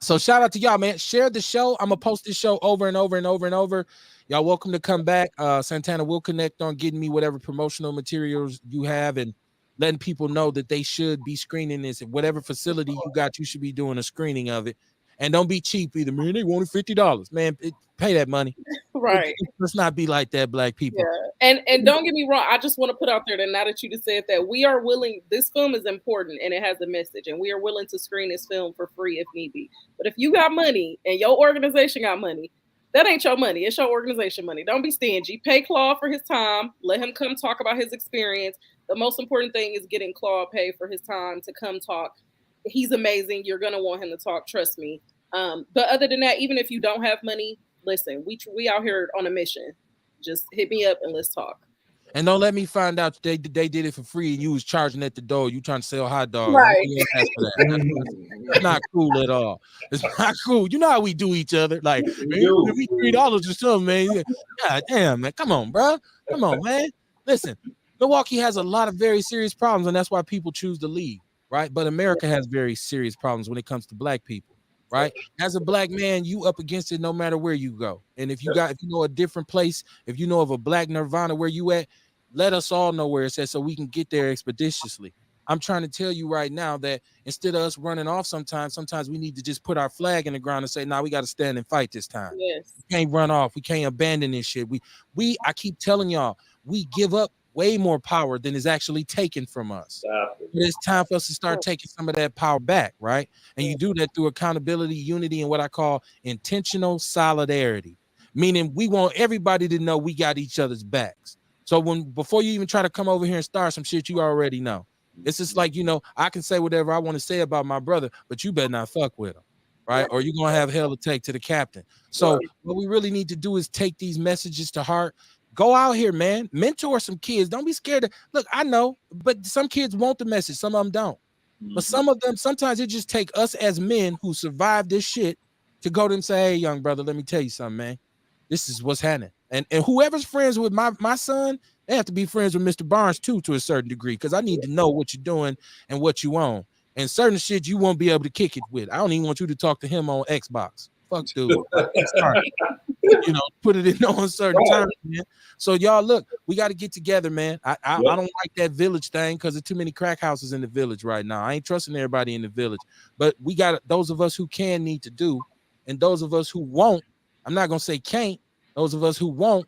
so shout out to y'all, man. Share the show. I'm gonna post this show over and over and over and over. Y'all welcome to come back. Santana will connect on getting me whatever promotional materials you have, and letting people know that they should be screening this at whatever facility you got. You should be doing a screening of it, and don't be cheap either, man. They wanted $50, man. Pay that money. Right. Let's not be like that, Black people. Yeah. And don't get me wrong. I just want to put out there that now that you just said that, we are willing. This film is important and it has a message, and we are willing to screen this film for free if need be. But if you got money and your organization got money, that ain't your money. It's your organization money. Don't be stingy. Pay Claude for his time. Let him come talk about his experience. The most important thing is getting Claude paid for his time to come talk. He's amazing. You're gonna want him to talk. Trust me. But other than that, even if you don't have money, listen, we out here on a mission. Just hit me up and let's talk. And don't let me find out they did it for free and you was charging at the door. You trying to sell hot dogs. I'm Right. gonna ask for that. That's not cool at all. It's not cool. You know how we do each other. Like, man, give me $3 or something, man. God damn, man. Come on, bro. Come on, man. Listen, Milwaukee has a lot of very serious problems, and that's why people choose to leave, right? But America has very serious problems when it comes to black people, right? As a black man, you up against it no matter where you go. And if you know a different place, if you know of a black nirvana where you at, let us all know where it's at so we can get there expeditiously. I'm trying to tell you right now that instead of us running off sometimes we need to just put our flag in the ground and say, nah, we got to stand and fight this time. Yes. We can't run off. We can't abandon this shit. I keep telling y'all, we give up way more power than is actually taken from us. But it's time for us to start taking some of that power back, right? And you do that through accountability, unity, and what I call intentional solidarity, meaning we want everybody to know we got each other's backs. So before you even try to come over here and start some shit, you already know. It's just like, I can say whatever I want to say about my brother, but you better not fuck with him, right? Or you're going to have hell to take to the captain. So what we really need to do is take these messages to heart. Go out here, man. Mentor some kids. Don't be scared. Look, I know, but some kids want the message. Some of them don't. But some of them, sometimes it just take us as men who survived this shit to go to them and say, hey, young brother, let me tell you something, man. This is what's happening. And whoever's friends with my son, they have to be friends with Mr. Barnes too, to a certain degree, because I need to know what you're doing and what you own. And certain shit you won't be able to kick it with. I don't even want you to talk to him on Xbox. Fuck, dude. Sorry. Put it in on certain terms, man. So y'all, look, we got to get together, man. I don't like that village thing because there's too many crack houses in the village right now. I ain't trusting everybody in the village, but we got those of us who can need to do, and those of us who won't. I'm not gonna say can't. Those of us who won't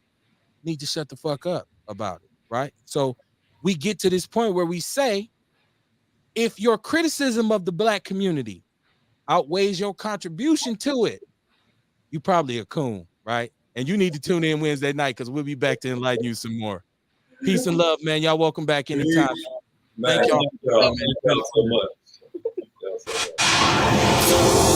need to shut the fuck up about it, right? So we get to this point where we say, if your criticism of the black community outweighs your contribution to it, you probably a coon, right? And you need to tune in Wednesday night because we'll be back to enlighten you some more. Peace and love, man. Y'all welcome back anytime. Man, thank y'all so much.